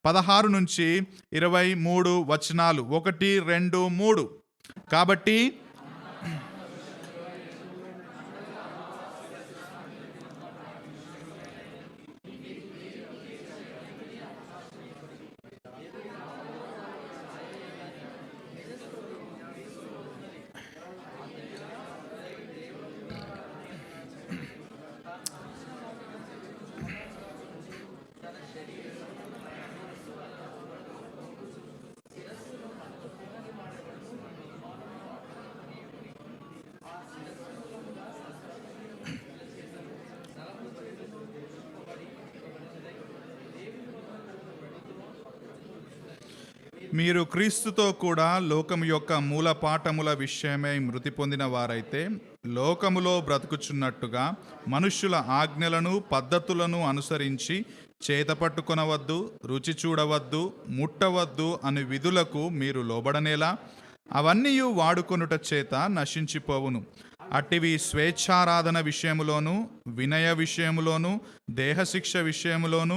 16 నుంచి 23 వచనాలు. 1, 2, 3. కాబట్టి మీరు క్రీస్తుతో కూడా లోకము యొక్క మూల పాఠముల విషయమై మృతి పొందిన వారైతే లోకములో బ్రతుకుచున్నట్టుగా మనుష్యుల ఆజ్ఞలను పద్ధతులను అనుసరించి చేతపట్టుకొనవద్దు, రుచి చూడవద్దు, ముట్టవద్దు అని విధులకు మీరు లోబడనేలా అవన్నీ వాడుకొనుట చేత నశించిపోవును. అట్టివి స్వేచ్ఛారాధన విషయములోను, వినయ విషయములోను, దేహశిక్ష విషయములోను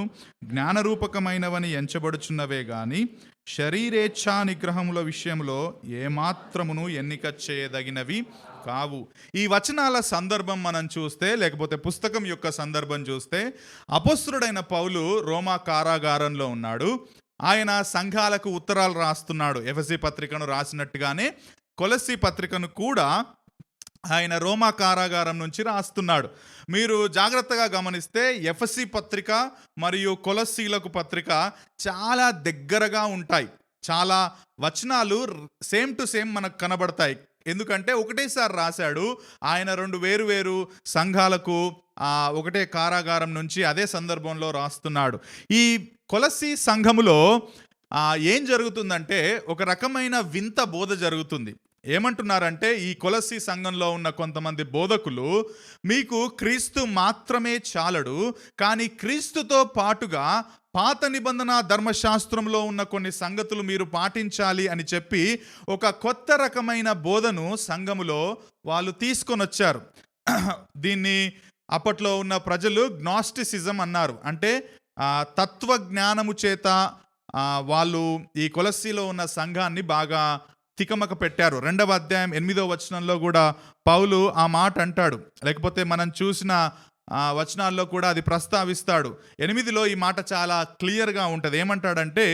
జ్ఞానరూపకమైనవని ఎంచబడుచున్నవే గాని శరీరేచ్ఛా నిగ్రహముల విషయంలో ఏమాత్రమును ఎన్నిక చేయదగినవి కావు. ఈ వచనాల సందర్భం మనం చూస్తే, లేకపోతే పుస్తకం యొక్క సందర్భం చూస్తే, అపొస్తలుడైన పౌలు రోమా కారాగారంలో ఉన్నాడు. ఆయన సంఘాలకు ఉత్తరాలు రాస్తున్నాడు. ఎఫెసీ పత్రికను రాసినట్టుగానే కొలస్సీ పత్రికను కూడా ఆయన రోమా కారాగారం నుంచి రాస్తున్నాడు. మీరు జాగ్రత్తగా గమనిస్తే ఎఫెసీ పత్రిక మరియు కొలస్సీలకు పత్రిక చాలా దగ్గరగా ఉంటాయి. చాలా వచనాలు సేమ్ టు సేమ్ మనకు కనబడతాయి. ఎందుకంటే ఒకటేసారి రాశాడు. ఆయన 2 వేరు సంఘాలకు ఒకటే కారాగారం నుంచి అదే సందర్భంలో రాస్తున్నాడు. ఈ కొలస్సీ సంఘములో ఏం జరుగుతుందంటే ఒక రకమైన వింత బోధ జరుగుతుంది. ఏమంటున్నారంటే, ఈ కొలస్సీ సంఘంలో ఉన్న కొంతమంది బోధకులు, మీకు క్రీస్తు మాత్రమే చాలడు, కానీ క్రీస్తుతో పాటుగా పాత నిబంధన ధర్మశాస్త్రంలో ఉన్న కొన్ని సంగతులు మీరు పాటించాలి అని చెప్పి ఒక కొత్త రకమైన బోధను సంఘములో వాళ్ళు తీసుకొని వచ్చారు. దీన్ని అప్పట్లో ఉన్న ప్రజలు గ్నాస్టిసిజం అన్నారు. అంటే తత్వజ్ఞానము చేత వాళ్ళు ఈ కొలస్సీలో ఉన్న సంఘాన్ని బాగా తికమక పెట్టారు. 2వ అధ్యాయం 8వ వచనంలో కూడా పౌలు ఆ మాట అంటాడు. లేకపోతే మనం చూసిన వచనాల్లో కూడా అది ప్రస్తావిస్తాడు. 8లో ఈ మాట చాలా క్లియర్గా ఉంటుంది. ఏమంటాడంటే,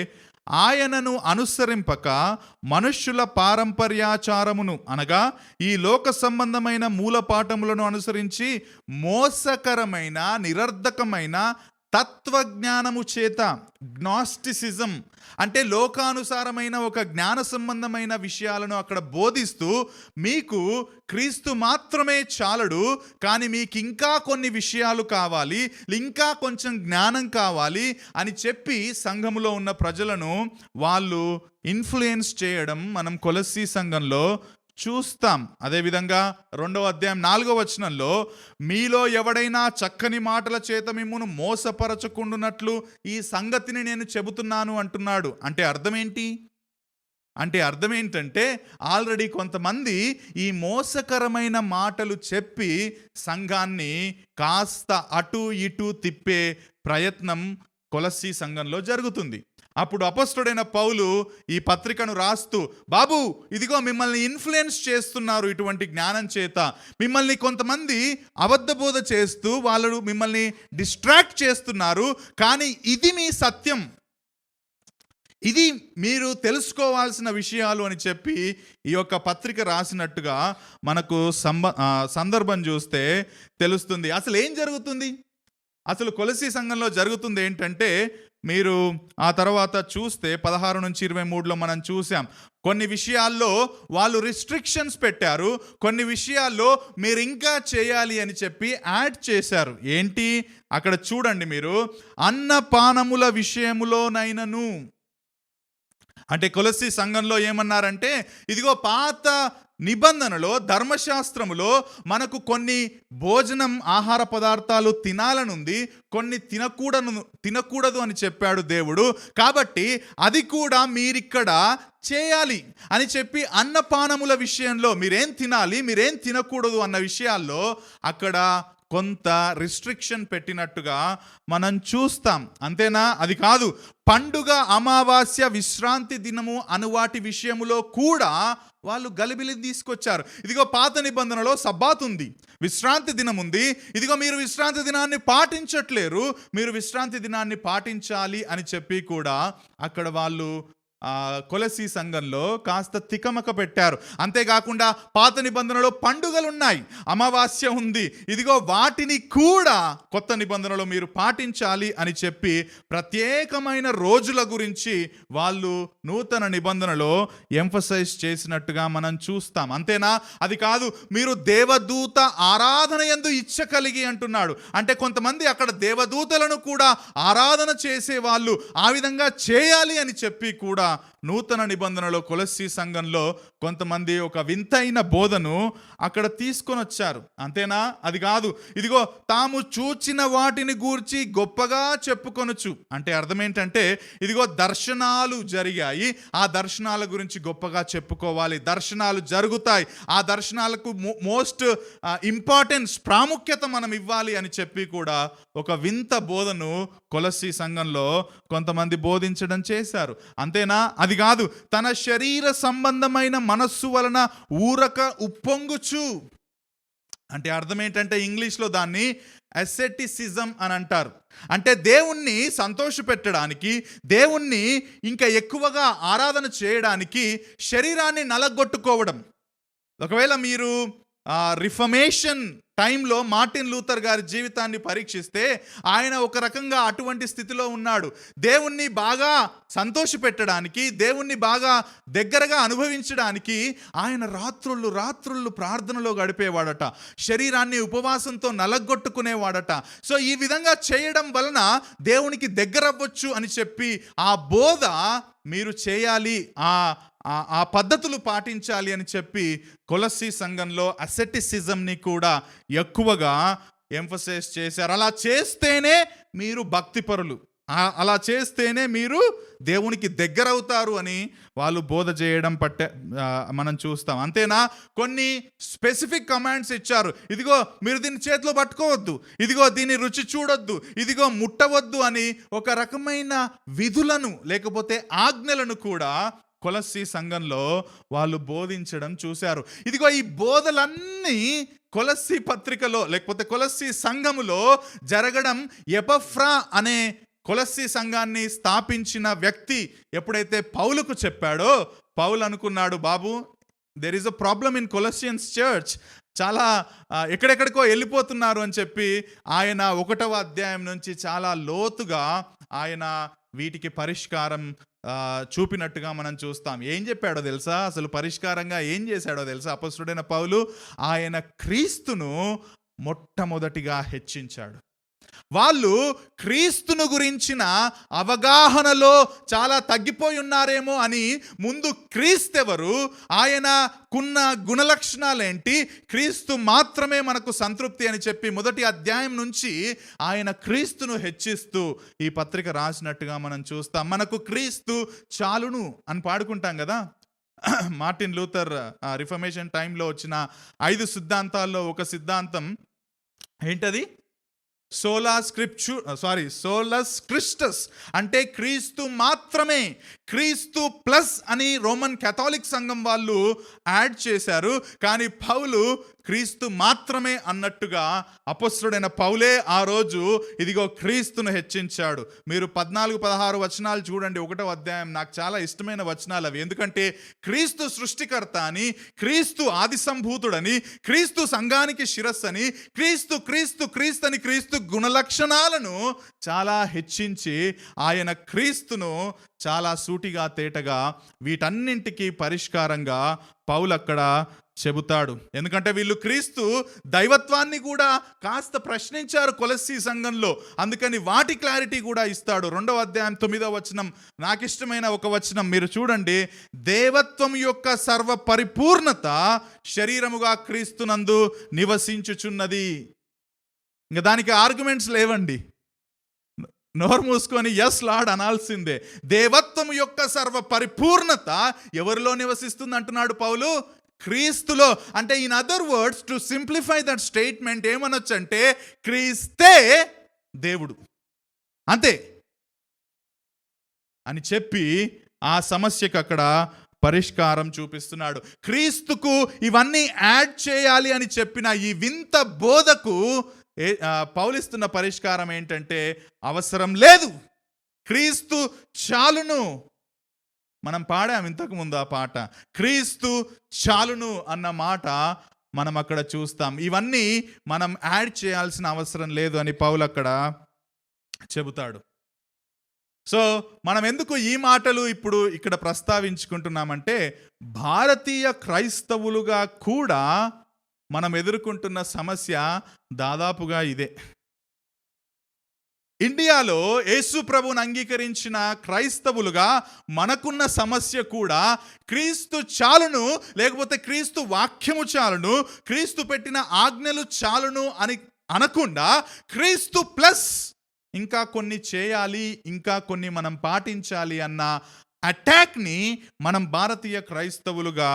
ఆయనను అనుసరింపక మనుష్యుల పారంపర్యాచారమును అనగా ఈ లోక సంబంధమైన మూలపాఠములను అనుసరించి మోసకరమైన నిరర్ధకమైన తత్వజ్ఞానము చేత, గ్నాస్టిసిజం అంటే లోకానుసారమైన ఒక జ్ఞాన సంబంధమైన విషయాలను అక్కడ బోధిస్తూ, మీకు క్రీస్తు మాత్రమే చాలడు, కానీ మీకు ఇంకా కొన్ని విషయాలు కావాలి, ఇంకా కొంచెం జ్ఞానం కావాలి అని చెప్పి సంఘములో ఉన్న ప్రజలను వాళ్ళు ఇన్ఫ్లుయెన్స్ చేయడం మనం కొలస్సీ సంఘంలో చూస్తాం. అదేవిధంగా 2వ అధ్యాయం 4వ వచనంలో, మీలో ఎవడైనా చక్కని మాటల చేత మిమ్మును మోసపరచకుండునట్లు ఈ సంగతిని నేను చెబుతున్నాను అంటున్నాడు. అంటే అర్థం ఏంటంటే ఆల్రెడీ కొంతమంది ఈ మోసకరమైన మాటలు చెప్పి సంఘాన్ని కాస్త అటు ఇటు తిప్పే ప్రయత్నం కొలస్సీ సంఘంలో జరుగుతుంది. అప్పుడు అపొస్తలుడైన పౌలు ఈ పత్రికను రాస్తూ, బాబు ఇదిగో మిమ్మల్ని ఇన్ఫ్లుయెన్స్ చేస్తున్నారు ఇటువంటి జ్ఞానం చేత, మిమ్మల్ని కొంతమంది అబద్ధ బోధ చేస్తూ వాళ్ళు మిమ్మల్ని డిస్ట్రాక్ట్ చేస్తున్నారు, కానీ ఇది మీ సత్యం, ఇది మీరు తెలుసుకోవాల్సిన విషయాలు అని చెప్పి ఈ యొక్క పత్రిక రాసినట్టుగా మనకు సందర్భం చూస్తే తెలుస్తుంది. అసలు ఏం జరుగుతుంది? అసలు కొలస్సీ సంఘంలో జరుగుతుంది ఏంటంటే, మీరు ఆ తర్వాత చూస్తే 16 నుంచి 23లో మనం చూసాం. కొన్ని విషయాల్లో వాళ్ళు రిస్ట్రిక్షన్స్ పెట్టారు, కొన్ని విషయాల్లో మీరు ఇంకా చేయాలి అని చెప్పి యాడ్ చేశారు. ఏంటి అక్కడ చూడండి మీరు, అన్నపానముల విషయములోనైనను. అంటే కొలస్సీ సంఘంలో ఏమన్నారంటే, ఇదిగో పాత నిబంధనలో ధర్మశాస్త్రములో మనకు కొన్ని భోజనం ఆహార పదార్థాలు తినాలనుంది, కొన్ని తినకూడదు అని చెప్పాడు దేవుడు, కాబట్టి అది కూడా మీరిక్కడ చేయాలి అని చెప్పి అన్నపానముల విషయంలో మీరేం తినాలి మీరేం తినకూడదు అన్న విషయాల్లో అక్కడ కొంత రిస్ట్రిక్షన్ పెట్టినట్టుగా మనం చూస్తాం. అంతేనా? అది కాదు, పండుగ, అమావాస్య, విశ్రాంతి దినము అను వాటి విషయములో కూడా వాళ్ళు గలిబిలి తీసుకొచ్చారు. ఇదిగో పాత నిబంధనలో సబ్బాత్ ఉంది, విశ్రాంతి దినం ఉంది. ఇదిగో మీరు విశ్రాంతి దినాన్ని పాటించట్లేరు, మీరు విశ్రాంతి దినాన్ని పాటించాలి అని చెప్పి కూడా అక్కడ వాళ్ళు కొలసీ సంఘంలో కాస్త తికమక పెట్టారు. అంతేకాకుండా పాత నిబంధనలో పండుగలు ఉన్నాయి, అమావాస్య ఉంది, ఇదిగో వాటిని కూడా కొత్త నిబంధనలో మీరు పాటించాలి అని చెప్పి ప్రత్యేకమైన రోజుల గురించి వాళ్ళు నూతన నిబంధనలో ఎంఫసైజ్ చేసినట్టుగా మనం చూస్తాం. అంతేనా? అది కాదు, మీరు దేవదూత ఆరాధన యందు ఇచ్చ కలిగి అంటున్నాడు. అంటే కొంతమంది అక్కడ దేవదూతలను కూడా ఆరాధన చేసే వాళ్ళు ఆ విధంగా చేయాలి అని చెప్పి కూడా నూతన నిబంధనలో కొలస్సీ సంఘంలో కొంతమంది ఒక వింతైన బోధను అక్కడ తీసుకొని వచ్చారు. అంతేనా? అది కాదు, ఇదిగో తాము చూచిన వాటిని గూర్చి గొప్పగా చెప్పుకొనొచ్చు. అంటే అర్థం ఏంటంటే, ఇదిగో దర్శనాలు జరిగాయి, ఆ దర్శనాల గురించి గొప్పగా చెప్పుకోవాలి, దర్శనాలు జరుగుతాయి, ఆ దర్శనాలకు మోస్ట్ ఇంపార్టెన్స్, ప్రాముఖ్యత మనం ఇవ్వాలి అని చెప్పి కూడా ఒక వింత బోధను కొలస్సీ సంఘంలో కొంతమంది బోధించడం చేశారు. అంతేనా? అది కాదు, తన శరీర సంబంధమైన మనస్సు వలన ఊరక ఉప్పొంగుచు. అంటే అర్థం ఏంటంటే, ఇంగ్లీష్లో దాన్ని అసెటిసిజం అని అంటారు. అంటే దేవుణ్ణి సంతోషపెట్టడానికి, దేవుణ్ణి ఇంకా ఎక్కువగా ఆరాధన చేయడానికి శరీరాన్ని నలగొట్టుకోవడం. ఒకవేళ మీరు రిఫర్మేషన్ టైంలో మార్టిన్ లూథర్ గారి జీవితాన్ని పరీక్షిస్తే ఆయన ఒక రకంగా అటువంటి స్థితిలో ఉన్నాడు. దేవుణ్ణి బాగా సంతోషపెట్టడానికి, దేవుణ్ణి బాగా దగ్గరగా అనుభవించడానికి ఆయన రాత్రుళ్ళు ప్రార్థనలో గడిపేవాడట, శరీరాన్ని ఉపవాసంతో నలగొట్టుకునేవాడట. సో ఈ విధంగా చేయడం వలన దేవునికి దగ్గరవ్వచ్చు అని చెప్పి ఆ బోధ మీరు చేయాలి, ఆ పద్ధతులు పాటించాలి అని చెప్పి కొలస్సీ సంఘంలో అసెటిసిజంని కూడా ఎక్కువగా ఎంఫసైజ్ చేశారు. అలా చేస్తేనే మీరు భక్తిపరులు, అలా చేస్తేనే మీరు దేవునికి దగ్గరవుతారు అని వాళ్ళు బోధ చేయడం మనం చూస్తాం. అంతేనా? కొన్ని స్పెసిఫిక్ కమాండ్స్ ఇచ్చారు. ఇదిగో మీరు దీన్ని చేతిలో పట్టుకోవద్దు, ఇదిగో దీన్ని రుచి చూడొద్దు, ఇదిగో ముట్టవద్దు అని ఒక రకమైన విధులను లేకపోతే ఆజ్ఞలను కూడా కొలస్సీ సంఘంలో వాళ్ళు బోధించడం చూశారు. ఇదిగో ఈ బోధలన్నీ కొలస్సీ పత్రికలో లేకపోతే కొలస్సీ సంఘములో జరగడం ఎపఫ్రా అనే కొలస్సీ సంఘాన్ని స్థాపించిన వ్యక్తి ఎప్పుడైతే పౌలుకు చెప్పాడో, పౌలు అనుకున్నాడు, బాబు, there is a problem in Colossians church, చాలా ఎక్కడెక్కడికో వెళ్ళిపోతున్నారు అని చెప్పి ఆయన 1వ అధ్యాయం నుంచి చాలా లోతుగా ఆయన వీటికి పరిష్కారం చూపినట్టుగా మనం చూస్తాం. ఏం చెప్పాడో తెలుసా? అసలు పరిష్కారంగా ఏం చేశాడో తెలుసా? అపొస్తలుడైన పౌలు ఆయన క్రీస్తును మొట్టమొదటిగా హెచ్చించాడు. వాళ్ళు క్రీస్తును గురించిన అవగాహనలో చాలా తగ్గిపోయి ఉన్నారేమో అని ముందు క్రీస్తెవరు, ఆయనకున్న గుణలక్షణాలేంటి, క్రీస్తు మాత్రమే మనకు సంతృప్తి అని చెప్పి 1వ అధ్యాయం నుంచి ఆయన క్రీస్తును హెచ్చిస్తూ ఈ పత్రిక రాసినట్టుగా మనం చూస్తాం. మనకు క్రీస్తు చాలును అని పాడుకుంటాం కదా. మార్టిన్ లూథర్ రిఫర్మేషన్ టైంలో వచ్చిన 5 సిద్ధాంతాల్లో ఒక సిద్ధాంతం ఏంటది? సోలాస్ క్రిస్టస్, అంటే క్రీస్తు మాత్రమే, క్రీస్తు ప్లస్ అని రోమన్ కేథలిక్ సంఘం వాళ్ళు యాడ్ చేశారు. కానీ పౌలు క్రీస్తు మాత్రమే అన్నట్టుగా అపొస్తలుడైన పౌలే ఆ రోజు ఇదిగో క్రీస్తును హెచ్చించాడు. మీరు 14-16 వచనాలు చూడండి, 1వ అధ్యాయం. నాకు చాలా ఇష్టమైన వచనాలు అవి. ఎందుకంటే క్రీస్తు సృష్టికర్త అని, క్రీస్తు ఆది సంభూతుడని, క్రీస్తు సంఘానికి శిరస్సు అని, క్రీస్తు అని క్రీస్తు గుణలక్షణాలను చాలా హెచ్చించి ఆయన క్రీస్తును చాలా సూటిగా తేటగా వీటన్నింటికి పరిష్కారంగా పౌలు అక్కడ చెబుతాడు. ఎందుకంటే వీళ్ళు క్రీస్తు దైవత్వాన్ని కూడా కాస్త ప్రశ్నించారు కొలస్సీ సంఘంలో, అందుకని వాటి క్లారిటీ కూడా ఇస్తాడు. 2వ అధ్యాయం 9వ వచనం నాకు ఇష్టమైన ఒక వచనం. మీరు చూడండి, దేవత్వం యొక్క సర్వ పరిపూర్ణత శరీరముగా క్రీస్తునందు నివసించుచున్నది. ఇంకా దానికి ఆర్గ్యుమెంట్స్ లేవండి, నోరు మూసుకొని ఎస్ లార్డ్ అనాల్సిందే. దేవత్వం యొక్క సర్వ పరిపూర్ణత ఎవరిలో నివసిస్తుంది అంటున్నాడు పౌలు? క్రీస్తులో. అంటే in other words, to simplify that statement ఏమనొచ్చు అంటే క్రీస్తే దేవుడు, అంతే అని చెప్పి ఆ సమస్యకు అక్కడ పరిష్కారం చూపిస్తున్నాడు. క్రీస్తుకు ఇవన్నీ యాడ్ చేయాలి అని చెప్పిన ఈ వింత బోధకు పౌలిస్తున్న పరిష్కారం ఏంటంటే అవసరం లేదు, క్రీస్తు చాలును. మనం పాడాం ఇంతకు ముందు ఆ పాట, క్రీస్తు చాలును అన్న మాట మనం అక్కడ చూస్తాం. ఇవన్నీ మనం యాడ్ చేయాల్సిన అవసరం లేదు అని పౌలు అక్కడ చెబుతాడు. సో మనం ఎందుకు ఈ మాటలు ఇప్పుడు ఇక్కడ ప్రస్తావించుకుంటున్నామంటే, భారతీయ క్రైస్తవులుగా కూడా మనం ఎదుర్కొంటున్న సమస్య దాదాపుగా ఇదే. ఇండియాలో యేసు ప్రభువును అంగీకరించిన క్రైస్తవులుగా మనకున్న సమస్య కూడా క్రీస్తు చాలును, లేకపోతే క్రీస్తు వాక్యము చాలును, క్రీస్తు పెట్టిన ఆజ్ఞలు చాలును అని అనకుండా క్రీస్తు ప్లస్ ఇంకా కొన్ని చేయాలి, ఇంకా కొన్ని మనం పాటించాలి అన్న అటాక్ని మనం భారతీయ క్రైస్తవులుగా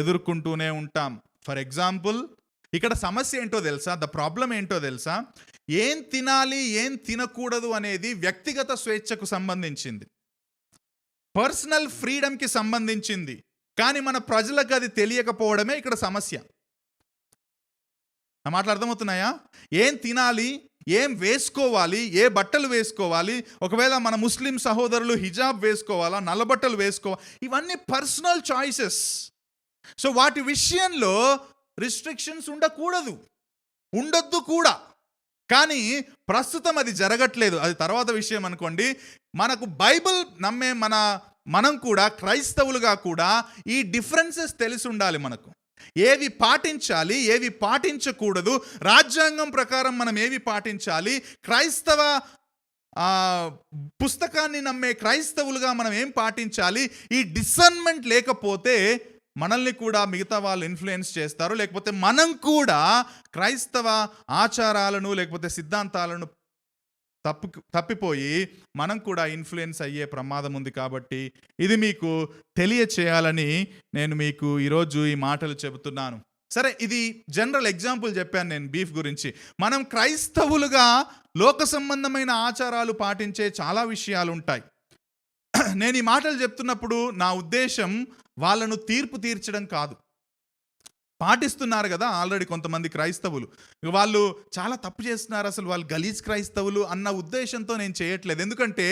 ఎదుర్కొంటూనే ఉంటాం. ఫర్ ఎగ్జాంపుల్, ఇక్కడ సమస్య ఏంటో తెలుసా? ద ప్రాబ్లం ఏంటో తెలుసా? ఏం తినాలి, ఏం తినకూడదు అనేది వ్యక్తిగత స్వేచ్ఛకు సంబంధించింది, పర్సనల్ ఫ్రీడమ్కి సంబంధించింది. కానీ మన ప్రజలకు అది తెలియకపోవడమే ఇక్కడ సమస్య. నా మాటలు అర్థమవుతున్నాయా? ఏం తినాలి, ఏం వేసుకోవాలి, ఏ బట్టలు వేసుకోవాలి, ఒకవేళ మన ముస్లిం సహోదరులు హిజాబ్ వేసుకోవాలా, నల్లబట్టలు వేసుకోవాలి, ఇవన్నీ పర్సనల్ చాయిసెస్. సో వాటి విషయంలో రిస్ట్రిక్షన్స్ ఉండకూడదు, ఉండొద్దు కూడా. కానీ ప్రస్తుతం అది జరగట్లేదు, అది తర్వాత విషయం అనుకోండి. మనకు బైబిల్ నమ్మే మనం కూడా క్రైస్తవులుగా కూడా ఈ డిఫరెన్సెస్ తెలిసి ఉండాలి. మనకు ఏవి పాటించాలి, ఏవి పాటించకూడదు, రాజ్యాంగం ప్రకారం మనం ఏవి పాటించాలి, క్రైస్తవ పుస్తకాన్ని నమ్మే క్రైస్తవులుగా మనం ఏం పాటించాలి. ఈ డిసర్న్మెంట్ లేకపోతే మనల్ని కూడా మిగతా వాళ్ళు ఇన్ఫ్లుయెన్స్ చేస్తారు, లేకపోతే మనం కూడా క్రైస్తవ ఆచారాలను లేకపోతే సిద్ధాంతాలను తప్పిపోయి మనం కూడా ఇన్ఫ్లుయెన్స్ అయ్యే ప్రమాదం ఉంది. కాబట్టి ఇది మీకు తెలియచేయాలని నేను మీకు ఈరోజు ఈ మాటలు చెబుతున్నాను. సరే, ఇది జనరల్ ఎగ్జాంపుల్ చెప్పాను నేను బీఫ్ గురించి. మనం క్రైస్తవులుగా లోక సంబంధమైన ఆచారాలు పాటించే చాలా విషయాలు ఉంటాయి. నేను ఈ మాటలు చెప్తున్నప్పుడు నా ఉద్దేశం వాళ్ళను తీర్పు తీర్చడం కాదు. పాటిస్తున్నారు కదా ఆల్రెడీ కొంతమంది క్రైస్తవులు, వాళ్ళు చాలా తప్పు చేస్తున్నారు, అసలు వాళ్ళు గలీజ్ క్రైస్తవులు అన్న ఉద్దేశంతో నేను చేయట్లేదు. ఎందుకంటే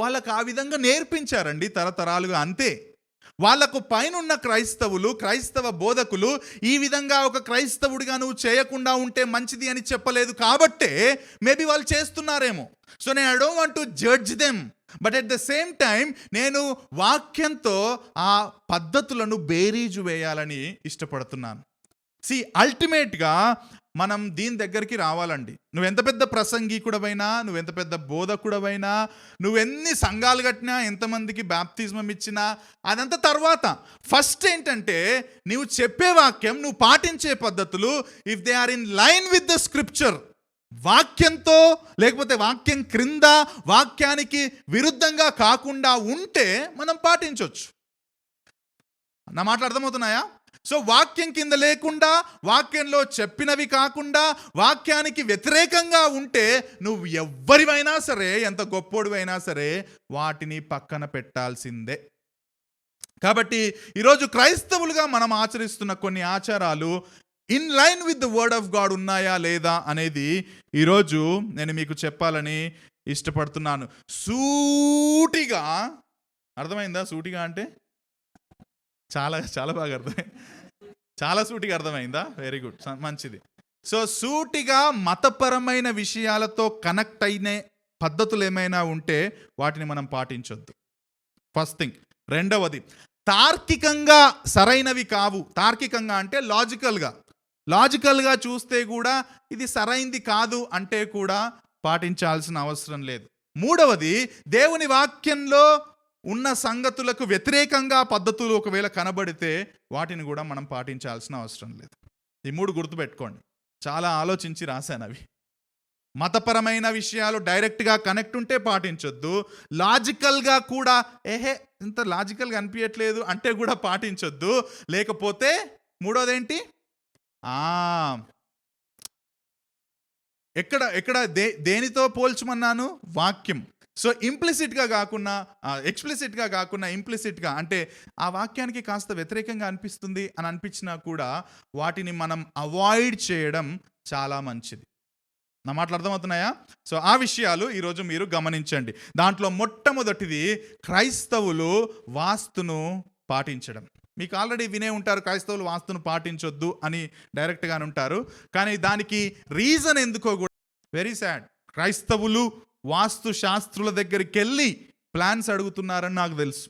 వాళ్ళకు ఆ విధంగా నేర్పించారండి తరతరాలుగా, అంతే. వాళ్లకు పైనున్న క్రైస్తవులు, క్రైస్తవ బోధకులు ఈ విధంగా ఒక క్రైస్తవుడిగా నువ్వు చేయకుండా ఉంటే మంచిది అని చెప్పలేదు కాబట్టే మేబీ వాళ్ళు చేస్తున్నారేమో. సో నేను I don't want to judge them, but at the same time నేను వాక్యంతో ఆ పద్ధతులను బేరీజు వేయాలని ఇష్టపడుతున్నాను. అల్టిమేట్గా మనం దీని దగ్గరికి రావాలండి. నువ్వెంత పెద్ద ప్రసంగికుడవైనా, నువ్వెంత పెద్ద బోధకుడవైనా, నువ్వెన్ని సంఘాలు కట్టినా, ఎంతమందికి బాప్తిజం ఇచ్చినా అదంతా తర్వాత. ఫస్ట్ ఏంటంటే నువ్వు చెప్పే వాక్యం, నువ్వు పాటించే పద్ధతులు, if they are in line with the scripture, వాక్యంతో లేకపోతే వాక్యం క్రింద వాక్యానికి విరుద్ధంగా కాకుండా ఉంటే మనం పాటించవచ్చు. నా మాటలు అర్థమవుతున్నాయా? సో వాక్యం కింద లేకుండా, వాక్యంలో చెప్పినవి కాకుండా, వాక్యానికి వ్యతిరేకంగా ఉంటే నువ్వు ఎవ్వరివైనా సరే, ఎంత గొప్పోడివైనా సరే వాటిని పక్కన పెట్టాల్సిందే. కాబట్టి ఈరోజు క్రైస్తవులుగా మనం ఆచరిస్తున్న కొన్ని ఆచారాలు in line with the word of God ఉన్నాయా లేదా అనేది ఈరోజు నేను మీకు చెప్పాలని ఇష్టపడుతున్నాను. సూటిగా అర్థమైందా? సూటిగా అంటే చాలా చాలా బాగా అర్థమైంది, చాలా సూటిగా అర్థమైందా? వెరీ గుడ్, మంచిది. సో సూటిగా మతపరమైన విషయాలతో కనెక్ట్ అయిన పద్ధతులు ఏమైనా ఉంటే వాటిని మనం పాటించొద్దు, ఫస్ట్ థింగ్. రెండవది, తార్కికంగా సరైనవి కావు. తార్కికంగా అంటే లాజికల్గా చూస్తే కూడా ఇది సరైంది కాదు అంటే కూడా పాటించాల్సిన అవసరం లేదు. మూడవది, దేవుని వాక్యంలో ఉన్న సంగతులకు వ్యతిరేకంగా పద్ధతులు ఒకవేళ కనబడితే వాటిని కూడా మనం పాటించాల్సిన అవసరం లేదు. ఈ మూడు గుర్తుపెట్టుకోండి, చాలా ఆలోచించి రాశాను అవి. మతపరమైన విషయాలు డైరెక్ట్గా కనెక్ట్ ఉంటే పాటించొద్దు, లాజికల్గా కూడా ఇంత లాజికల్గా అనిపించట్లేదు అంటే కూడా పాటించొద్దు, లేకపోతే మూడోదేంటి? ఎక్కడ దేనితో పోల్చమన్నాను? వాక్యం. సో ఇంప్లిసిట్గా కాకుండా, ఎక్స్ప్లిసిట్గా కాకుండా ఇంప్లిసిట్గా, అంటే ఆ వాక్యానికి కాస్త వ్యతిరేకంగా అనిపిస్తుంది అని అనిపించినా కూడా వాటిని మనం అవాయిడ్ చేయడం చాలా మంచిది. నా మాటలు అర్థమవుతున్నాయా? సో ఆ విషయాలు ఈరోజు మీరు గమనించండి. దాంట్లో మొట్టమొదటిది క్రైస్తవులు వాస్తును పాటించడం. మీకు ఆల్రెడీ వినే ఉంటారు, క్రైస్తవులు వాస్తును పాటించొద్దు అని డైరెక్ట్గానే ఉంటారు. కానీ దానికి రీజన్ ఎందుకో కూడా వెరీ సాడ్. క్రైస్తవులు వాస్తు శాస్త్రుల దగ్గరికి వెళ్ళి ప్లాన్స్ అడుగుతున్నారని నాకు తెలుసు.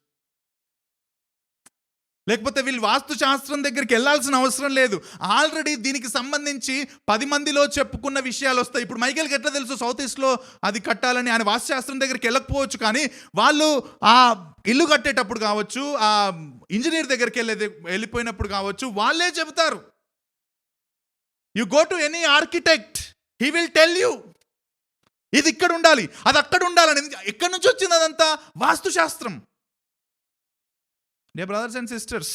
లేకపోతే వీళ్ళు వాస్తు శాస్త్రం దగ్గరికి వెళ్ళాల్సిన అవసరం లేదు. ఆల్రెడీ దీనికి సంబంధించి 10 మందిలో చెప్పుకున్న విషయాలు వస్తాయి. ఇప్పుడు మైకేల్కి ఎట్లా తెలుసు సౌత్ ఈస్ట్లో అది కట్టాలని? ఆయన వాస్తు శాస్త్రం దగ్గరికి వెళ్ళకపోవచ్చు, కానీ వాళ్ళు ఆ ఇల్లు కట్టేటప్పుడు కావచ్చు, ఆ ఇంజనీర్ దగ్గరికి వెళ్ళిపోయినప్పుడు కావచ్చు, వాళ్ళే చెబుతారు. You go to any architect, he will tell you ఇది ఇక్కడ ఉండాలి, అది అక్కడ ఉండాలని. ఎక్కడి నుంచి వచ్చింది అదంతా? వాస్తు శాస్త్రం. Dear brothers and sisters,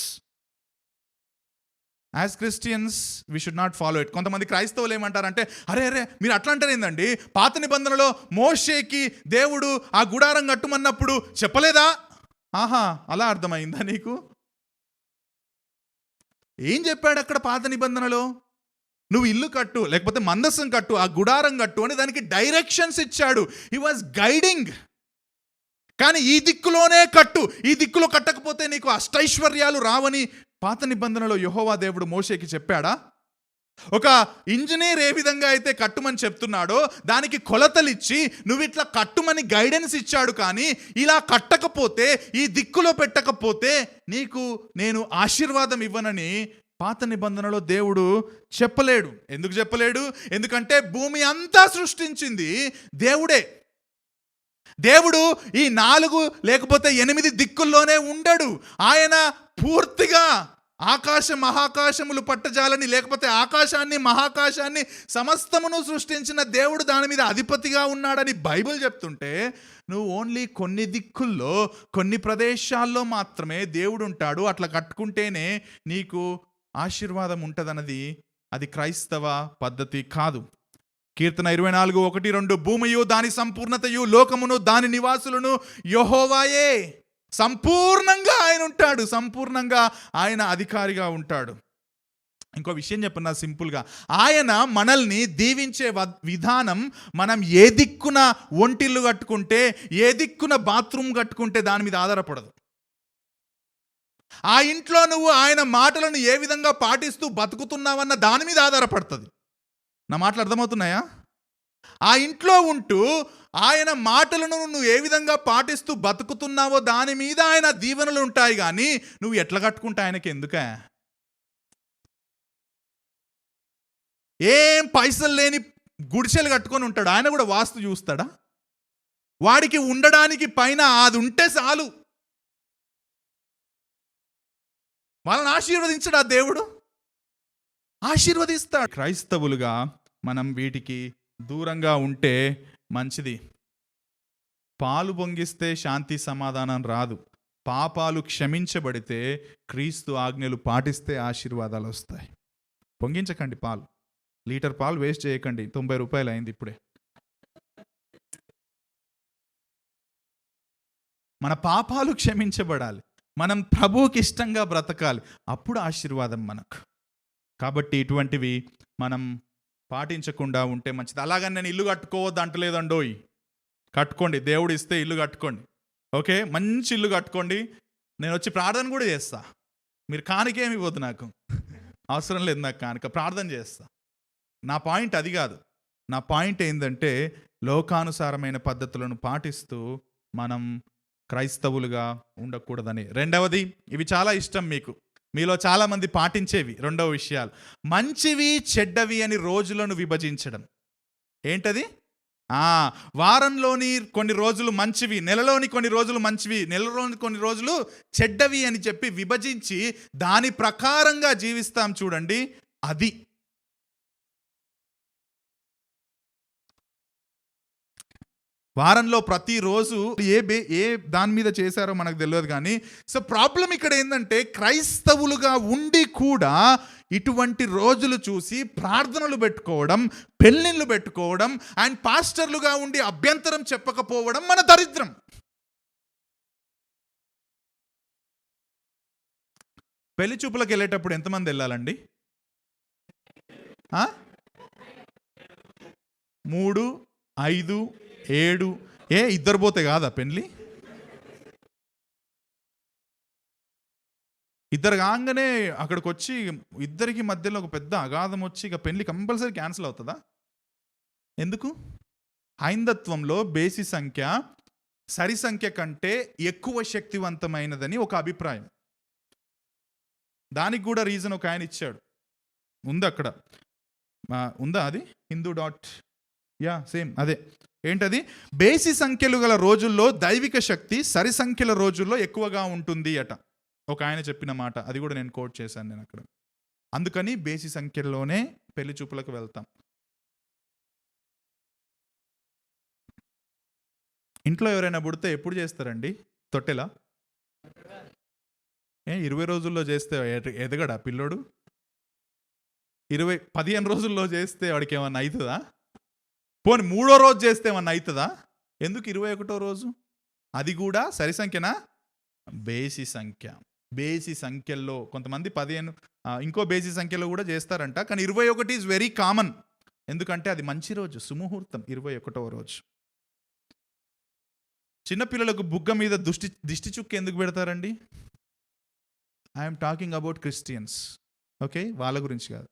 as Christians we should not follow it. కొంతమంది క్రైస్తవులు ఏమంటారంటే, అరే మీరు అట్లా అంటారు ఏందండి, పాత నిబంధనలో మోషేకి దేవుడు ఆ గుడారం కట్టుమన్నప్పుడు చెప్పలేదా? ఆహా, అలా అర్థమైందా నీకు? ఏం చెప్పాడు అక్కడ పాత నిబంధనలో? నువ్వు ఇల్లు కట్టు, లేకపోతే మందసం కట్టు, ఆ గుడారం కట్టు అని దానికి డైరెక్షన్స్ ఇచ్చాడు. He was guiding. కానీ ఈ దిక్కులోనే కట్టు, ఈ దిక్కులో కట్టకపోతే నీకు అష్టైశ్వర్యాలు రావని పాత నిబంధనలో యెహోవా దేవుడు మోషేకి చెప్పాడా? ఒక ఇంజనీర్ ఏ విధంగా అయితే కట్టుమని చెప్తున్నాడో దానికి కొలతలిచ్చి నువ్వు ఇట్లా కట్టుమని గైడెన్స్ ఇచ్చాడు. కానీ ఇలా కట్టకపోతే, ఈ దిక్కులో పెట్టకపోతే నీకు నేను ఆశీర్వాదం ఇవ్వనని పాత నిబంధనలో దేవుడు చెప్పలేడు. ఎందుకు చెప్పలేడు? ఎందుకంటే భూమి అంతా సృష్టించింది దేవుడే. దేవుడు ఈ 4 లేకపోతే 8 దిక్కుల్లోనే ఉండడు. ఆయన పూర్తిగా మహాకాశములు పట్టజాలని, లేకపోతే ఆకాశాన్ని మహాకాశాన్ని సమస్తమును సృష్టించిన దేవుడు దాని మీద అధిపతిగా ఉన్నాడని బైబిల్ చెప్తుంటే, నువ్వు ఓన్లీ కొన్ని దిక్కుల్లో కొన్ని ప్రదేశాల్లో మాత్రమే దేవుడు ఉంటాడు, అట్లా కట్టుకుంటేనే నీకు ఆశీర్వాదం ఉంటుందన్నది అది క్రైస్తవ పద్ధతి కాదు. కీర్తన 24:1-2, భూమియు దాని సంపూర్ణతయు లోకమును దాని నివాసులను యెహోవాయే. సంపూర్ణంగా ఆయన ఉంటాడు, సంపూర్ణంగా ఆయన అధికారిగా ఉంటాడు. ఇంకో విషయం చెప్పన్నా సింపుల్గా, ఆయన మనల్ని దీవించే విధానం మనం ఏ దిక్కున ఒంటిల్లు కట్టుకుంటే, ఏ దిక్కున బాత్రూమ్ కట్టుకుంటే దాని మీద ఆధారపడదు. ఆ ఇంట్లో నువ్వు ఆయన మాటలను ఏ విధంగా పాటిస్తూ బతుకుతున్నావన్న దాని మీద ఆధారపడుతుంది. నా మాటలు అర్థమవుతున్నాయా? ఆ ఇంట్లో ఉంటూ ఆయన మాటలను నువ్వు ఏ విధంగా పాటిస్తూ బతుకుతున్నావో దాని మీద ఆయన దీవెనలు ఉంటాయి. కానీ నువ్వు ఎట్లా కట్టుకుంటా ఆయనకి ఎందుకే? ఏం పైసలు లేని గుడిసెలు కట్టుకొని ఉంటాడు, ఆయన కూడా వాస్తు చూస్తాడా? వాడికి ఉండడానికి పైన అది ఉంటే చాలు, వాళ్ళని ఆశీర్వదించడా దేవుడు? ఆశీర్వదిస్తాడు. క్రైస్తవులుగా మనం వీటికి దూరంగా ఉంటే మంచిది. పాలు పొంగిస్తే శాంతి సమాధానం రాదు. పాపాలు క్షమించబడితే, క్రీస్తు ఆజ్ఞలు పాటిస్తే ఆశీర్వాదాలు వస్తాయి. పొంగించకండి పాలు, లీటర్ పాలు వేస్ట్ చేయకండి. 90 రూపాయలు అయింది ఇప్పుడే. మన పాపాలు క్షమించబడాలి, మనం ప్రభువుకి ఇష్టంగా బ్రతకాలి, అప్పుడు ఆశీర్వాదం మనకు. కాబట్టి ఇటువంటివి మనం పాటించకుండా ఉంటే మంచిది. అలాగని నేను ఇల్లు కట్టుకోవద్దు అంటలేదండోయ్, కట్టుకోండి, దేవుడు ఇస్తే ఇల్లు కట్టుకోండి, ఓకే, మంచి ఇల్లు కట్టుకోండి. నేను వచ్చి ప్రార్థన కూడా చేస్తా, మీరు కానుకేమి ఇవ్వద్దు, నాకు అవసరం లేదు, నాకు కానుక, ప్రార్థన చేస్తా. నా పాయింట్ అది కాదు. నా పాయింట్ ఏంటంటే, లోకానుసారమైన పద్ధతులను పాటిస్తూ మనం క్రైస్తవులుగా ఉండకూడదని. రెండవది, ఇవి చాలా ఇష్టం మీకు, మీలో చాలామంది పాటించేవి. రెండవ విషయాలు, మంచివి చెడ్డవి అని రోజులను విభజించడం. ఏంటది? వారంలోని కొన్ని రోజులు మంచివి, నెలలోని కొన్ని రోజులు మంచివి, నెలలోని కొన్ని రోజులు చెడ్డవి అని చెప్పి విభజించి దాని ప్రకారంగా జీవిస్తాం చూడండి, అది. వారంలో ప్రతిరోజు ఏ దాని మీద చేశారో మనకు తెలియదు కానీ, సో ప్రాబ్లం ఇక్కడ ఏంటంటే క్రైస్తవులుగా ఉండి కూడా ఇటువంటి రోజులు చూసి ప్రార్థనలు పెట్టుకోవడం, పెళ్ళిళ్ళు పెట్టుకోవడం అండ్ పాస్టర్లుగా ఉండి అభ్యంతరం చెప్పకపోవడం మన దరిద్రం. పెళ్లి చూపులకు వెళ్ళేటప్పుడు ఎంతమంది వెళ్ళాలండి? 3, 5, 7 ఇద్దరు పోతే కాదా పెళ్ళి? ఇద్దరు కాగానే అక్కడికి వచ్చి ఇద్దరికి మధ్యలో ఒక పెద్ద అగాధం వచ్చి ఇక పెళ్లి కంపల్సరీ క్యాన్సిల్ అవుతుందా? ఎందుకు? హైందత్వంలో బేసి సంఖ్య సరి సంఖ్య కంటే ఎక్కువ శక్తివంతమైనదని ఒక అభిప్రాయం. దానికి కూడా రీజన్ ఒక ఆయన ఇచ్చాడు, ఉంది అక్కడ, ఉందా అది? సేమ్ అదే. ఏంటది? బేసి సంఖ్యలు గల రోజుల్లో దైవిక శక్తి సరి సంఖ్యల రోజుల్లో ఎక్కువగా ఉంటుంది అట. ఒక ఆయన చెప్పిన మాట, అది కూడా నేను కోట్ చేశాను నేను అక్కడ. అందుకని బేసి సంఖ్యల్లోనే పెళ్లి చూపులకు వెళ్తాం. ఇంట్లో ఎవరైనా పుడితే ఎప్పుడు చేస్తారండి? తొట్టెలా? 20 రోజుల్లో చేస్తే ఎదగడా పిల్లోడు? 15 రోజుల్లో చేస్తే వాడికి ఏమన్నా అవుతుందా? పోనీ 3వ రోజు చేస్తే ఏమన్నా అవుతుందా? ఎందుకు 21వ రోజు? అది కూడా సరి సంఖ్యనా? బేసి సంఖ్య. బేసి సంఖ్యల్లో కొంతమంది 15, ఇంకో బేసి సంఖ్యలో కూడా చేస్తారంట, కానీ 21 ఈజ్ వెరీ కామన్. ఎందుకంటే అది మంచి రోజు, సుముహూర్తం, 21వ రోజు. చిన్నపిల్లలకు బుగ్గ మీద దిష్టి చుక్క ఎందుకు పెడతారండి? I'm talking about Christians, okay? వాళ్ళ గురించి కాదు.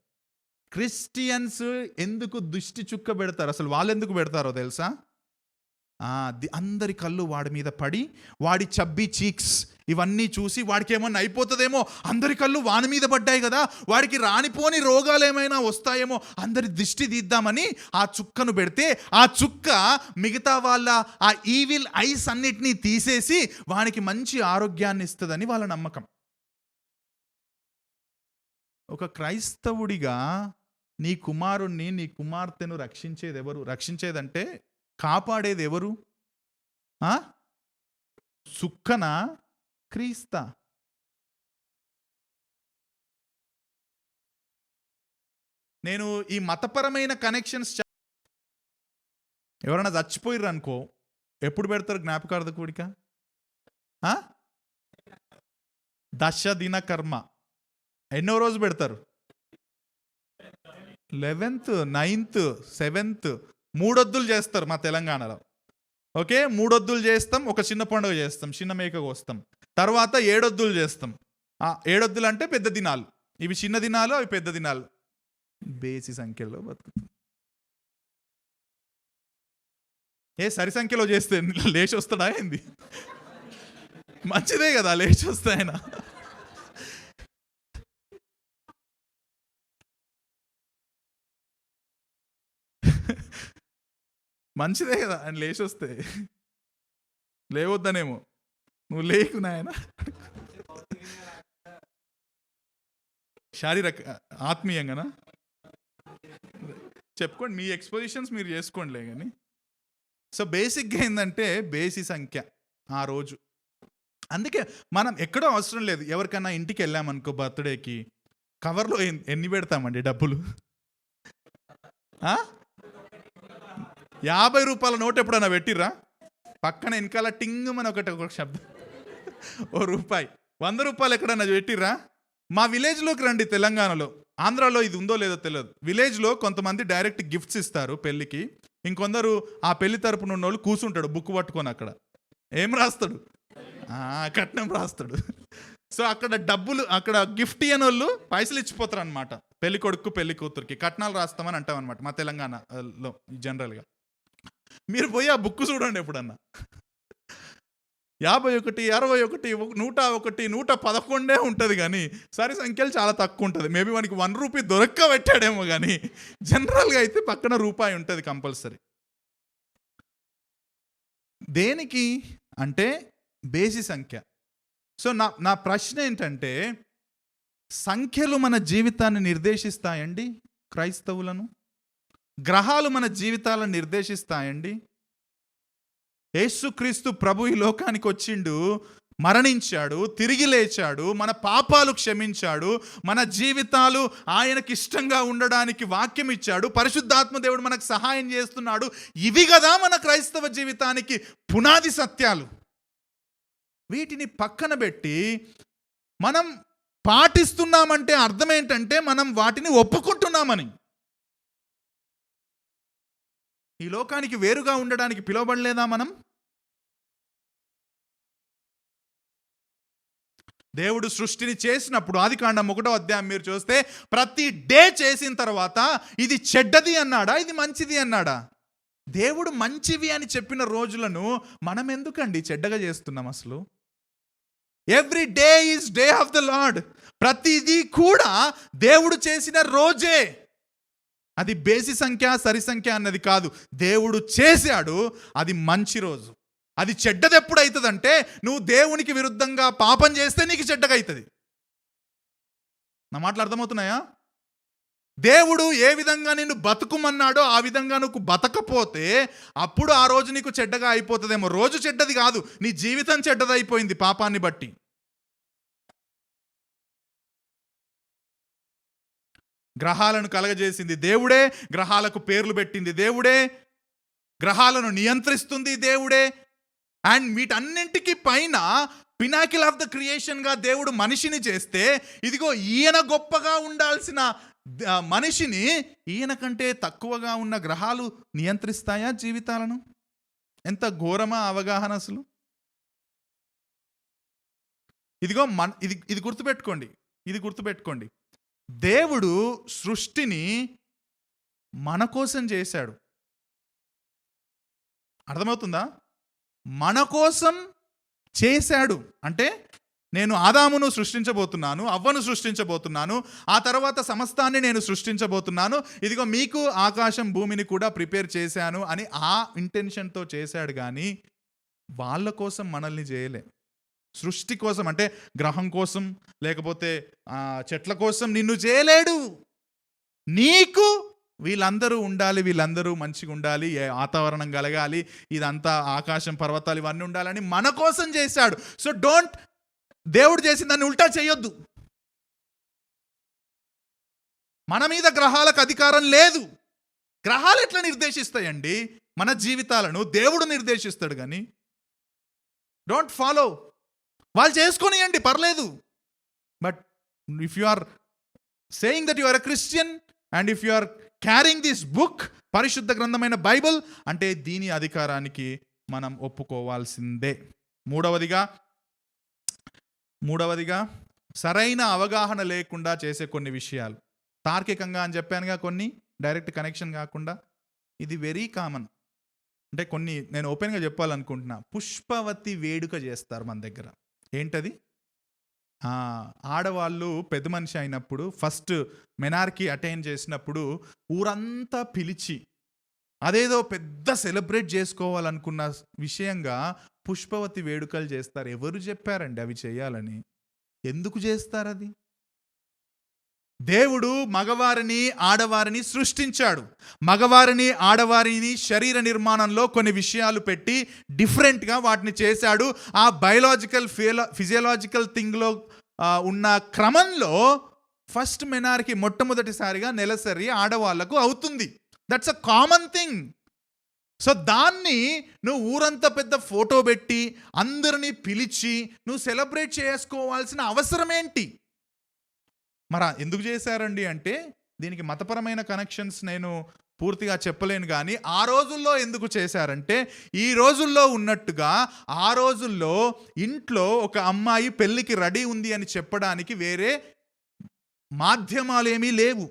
క్రిస్టియన్స్ ఎందుకు దిష్టి చుక్క పెడతారు? అసలు వాళ్ళు ఎందుకు పెడతారో తెలుసా? అందరి కళ్ళు వాడి మీద పడి, వాడి చబ్బీ చీక్స్ ఇవన్నీ చూసి వాడికి ఏమన్నా అయిపోతుందేమో, అందరి కళ్ళు వాని మీద పడ్డాయి కదా, వాడికి రానిపోని రోగాలు ఏమైనా వస్తాయేమో, అందరి దిష్టి తీద్దామని ఆ చుక్కను పెడితే ఆ చుక్క మిగతా వాళ్ళ ఆ ఈవిల్ ఐస్ అన్నిటినీ తీసేసి వానికి మంచి ఆరోగ్యాన్ని ఇస్తుందని వాళ్ళ నమ్మకం. ఒక క్రైస్తవుడిగా నీ కుమారుణ్ణి, నీ కుమార్తెను రక్షించేది ఎవరు? రక్షించేదంటే కాపాడేది ఎవరు? సుక్కన క్రీస్తా? నేను ఈ మతపరమైన కనెక్షన్స్, ఎవరైనా చచ్చిపోయిర్రు అనుకో, ఎప్పుడు పెడతారు జ్ఞాపకార్థ కూడిక? 10 దిన కర్మ. ఎన్నో రోజు పెడతారు? 11th, 9th, 7th. 3 ఒద్దులు చేస్తారు మా తెలంగాణలో, ఓకే? 3 ఒద్దులు చేస్తాం, ఒక చిన్న పండుగ చేస్తాం, చిన్న మేక కోస్తాం. తర్వాత 7 ఒద్దులు చేస్తాం. 7 ఒద్దులు అంటే పెద్ద దినాలు, ఇవి చిన్న దినాలు, అవి పెద్ద దినాలు. బేసి సంఖ్యలో బతుకుతాం. సరి సంఖ్యలో చేస్తే లేచి వస్తాడా ఏంది? మంచిదే కదా, లేచి వస్తే ఆయన. మంచిదే కదా ఆయన లేచి వస్తే. లేవద్దనేమో, నువ్వు లేకు నాయన. శారీరక ఆత్మీయంగానా చెప్పుకోండి, మీ ఎక్స్పోజిషన్స్ మీరు చేసుకోండిలే కానీ. సో బేసిక్గా ఏంటంటే బేసి సంఖ్య ఆ రోజు. అందుకే మనం ఎక్కడో అవసరం లేదు. ఎవరికైనా ఇంటికి వెళ్ళామనుకో బర్త్డేకి, కవర్లో ఎన్ని పెడతామండి డబ్బులు? 50 రూపాయల నోట్ ఎప్పుడన్నా పెట్టిర్రా? పక్కన వెనకాల టింగ్ మన ఒక శబ్దం, ₹1. 100 రూపాయలు ఎక్కడన్నా పెట్టిర్రా? మా విలేజ్లోకి రండి, తెలంగాణలో, ఆంధ్రాలో ఇది ఉందో లేదో తెలియదు. విలేజ్లో కొంతమంది డైరెక్ట్ గిఫ్ట్స్ ఇస్తారు పెళ్ళికి. ఇంకొందరు ఆ పెళ్లి తరపున ఉన్నోళ్ళు కూర్చుంటాడు బుక్ పట్టుకొని, అక్కడ ఏం రాస్తాడు? కట్నం రాస్తాడు. సో అక్కడ డబ్బులు, అక్కడ గిఫ్ట్ ఇయ్యని వాళ్ళు పైసలు ఇచ్చిపోతారు అనమాట. పెళ్లి కొడుకు పెళ్లి కూతురికి కట్నాలు రాస్తామని అంటాం అనమాట మా తెలంగాణలో జనరల్గా. మీరు పోయి ఆ బుక్ చూడండి ఎప్పుడన్నా. 51, 61, 101, 111 ఉంటుంది, కానీ సరి సంఖ్యలు చాలా తక్కువ ఉంటుంది. మేబీ మనకి ₹1 దొరక్క పెట్టాడేమో, కానీ జనరల్గా అయితే పక్కన రూపాయి ఉంటుంది కంపల్సరీ. దేనికి అంటే బేసి సంఖ్య. సో నా ప్రశ్న ఏంటంటే, సంఖ్యలు మన జీవితాన్ని నిర్దేశిస్తాయండి క్రైస్తవులను? గ్రహాలు మన జీవితాలను నిర్దేశిస్తాయండి? యేసుక్రీస్తు ప్రభు ఈ లోకానికి వచ్చిండు, మరణించాడు, తిరిగి లేచాడు, మన పాపాలు క్షమించాడు, మన జీవితాలు ఆయనకి ఇష్టంగా ఉండడానికి వాక్యం ఇచ్చాడు, పరిశుద్ధాత్మ దేవుడు మనకు సహాయం చేస్తున్నాడు. ఇవి కదా మన క్రైస్తవ జీవితానికి పునాది సత్యాలు. వీటిని పక్కన పెట్టి మనం పాటిస్తున్నామంటే అర్థం ఏంటంటే మనం వాటిని ఒప్పుకుంటున్నామని. ఈ లోకానికి వేరుగా ఉండడానికి పిలువబడలేదా మనం? దేవుడు సృష్టిని చేసినప్పుడు ఆదికాండం 1వ అధ్యాయం మీరు చూస్తే ప్రతి డే చేసిన తర్వాత ఇది చెడ్డది అన్నాడా, ఇది మంచిది అన్నాడా? దేవుడు మంచివి అని చెప్పిన రోజులను మనం ఎందుకండి చెడ్డగా చేస్తున్నాం? అసలు every day is day of the lord. ప్రతిదీ కూడా దేవుడు చేసిన రోజే. అది బేసి సంఖ్య సరి సంఖ్య అన్నది కాదు. దేవుడు చేశాడు, అది మంచి రోజు. అది చెడ్డది ఎప్పుడైతుందంటే నువ్వు దేవునికి విరుద్ధంగా పాపం చేస్తే నీకు చెడ్డగా అవుతుంది. నా మాటలు అర్థమవుతున్నాయా? దేవుడు ఏ విధంగా నిన్ను బతుకుమన్నాడో ఆ విధంగా నువ్వు బతకపోతే అప్పుడు ఆ రోజు నీకు చెడ్డగా అయిపోతుందేమో. రోజు చెడ్డది కాదు, నీ జీవితం చెడ్డదైపోయింది పాపాన్ని బట్టి. గ్రహాలను కలగజేసింది దేవుడే, గ్రహాలకు పేర్లు పెట్టింది దేవుడే, గ్రహాలను నియంత్రిస్తుంది దేవుడే. అండ్ వీటన్నింటికి పైన పినాకిల్ ఆఫ్ ద క్రియేషన్గా దేవుడు మనిషిని చేస్తే, ఇదిగో ఈయన గొప్పగా ఉండాల్సిన మనిషిని ఈయన కంటే తక్కువగా ఉన్న గ్రహాలు నియంత్రిస్తాయా జీవితాలను? ఎంత ఘోరమా అవగాహన అసలు. ఇదిగో ఇది గుర్తుపెట్టుకోండి. దేవుడు సృష్టిని మన కోసం చేశాడు. అర్థమవుతుందా? మన కోసం చేశాడు అంటే నేను ఆదామును సృష్టించబోతున్నాను, అవ్వను సృష్టించబోతున్నాను, ఆ తర్వాత సమస్తాన్ని నేను సృష్టించబోతున్నాను, ఇదిగో మీకు ఆకాశం భూమిని కూడా ప్రిపేర్ చేశాను అని ఆ ఇంటెన్షన్తో చేశాడు. కానీ వాళ్ళ కోసం మనల్ని చేయలే. సృష్టి కోసం అంటే గ్రహం కోసం లేకపోతే చెట్ల కోసం నిన్ను చేయలేడు. నీకు వీళ్ళందరూ ఉండాలి, వీళ్ళందరూ మంచిగా ఉండాలి, వాతావరణం కలగాలి, ఇదంతా ఆకాశం పర్వతాలు ఇవన్నీ ఉండాలని మన కోసం చేశాడు. సో దేవుడు చేసిన దాన్ని ఉల్టా చేయొద్దు. మన మీద గ్రహాలకు అధికారం లేదు. గ్రహాలు ఎట్లా నిర్దేశిస్తాయండి మన జీవితాలను? దేవుడు నిర్దేశిస్తాడు. కానీ డోంట్ ఫాలో. వాళ్ళు చేసుకొనియండి, పర్లేదు. But if you are saying that you are a Christian and if you are carrying this book, పరిశుద్ధ గ్రంథమైన బైబిల్, అంటే దీని అధికారానికి మనం ఒప్పుకోవాల్సిందే. మూడవదిగా సరైన అవగాహన లేకుండా చేసే కొన్ని విషయాలు. తార్కికంగా అని చెప్పానుగా, కొన్ని డైరెక్ట్ కనెక్షన్ కాకుండా. ఇది వెరీ కామన్. అంటే కొన్ని నేను ఓపెన్గా చెప్పాలనుకుంటున్నా. పుష్పవతి వేడుక చేస్తారు మన దగ్గర. ఏంటది? ఆడవాళ్ళు పెద్ద మనిషి అయినప్పుడు ఫస్ట్ మెనార్కి అటైన్ చేసినప్పుడు ఊరంతా పిలిచి అదేదో పెద్ద సెలబ్రేట్ చేసుకోవాలనుకున్న విషయంగా పుష్పవతి వేడుకలు చేస్తారు. ఎవరు చెప్పారండి అవి చేయాలని? ఎందుకు చేస్తారు అది? దేవుడు మగవారిని ఆడవారిని సృష్టించాడు. మగవారిని ఆడవారిని శరీర నిర్మాణంలో కొన్ని విషయాలు పెట్టి డిఫరెంట్గా వాటిని చేశాడు. ఆ బయలాజికల్ ఫిజియలాజికల్ థింగ్లో ఉన్న క్రమంలో ఫస్ట్ మెనార్కి మొట్టమొదటిసారిగా నెలసరి ఆడవాళ్లకు అవుతుంది. That's a common thing. So దాన్ని నువ్వు ఊరంతా పెద్ద ఫోటో పెట్టి అందరినీ పిలిచి నువ్వు సెలబ్రేట్ చేసుకోవాల్సిన అవసరం ఏంటి? మరి ఎందుకు చేశారండి అంటే, దీనికి మతపరమైన కనెక్షన్స్ నేను పూర్తిగా చెప్పలేను. కానీ ఆ రోజుల్లో ఎందుకు చేశారంటే, ఈ రోజుల్లో ఉన్నట్టుగా ఆ రోజుల్లో ఇంట్లో ఒక అమ్మాయి పెళ్ళికి రెడీ ఉంది అని చెప్పడానికి వేరే మాధ్యమాలు ఏమీ లేవు.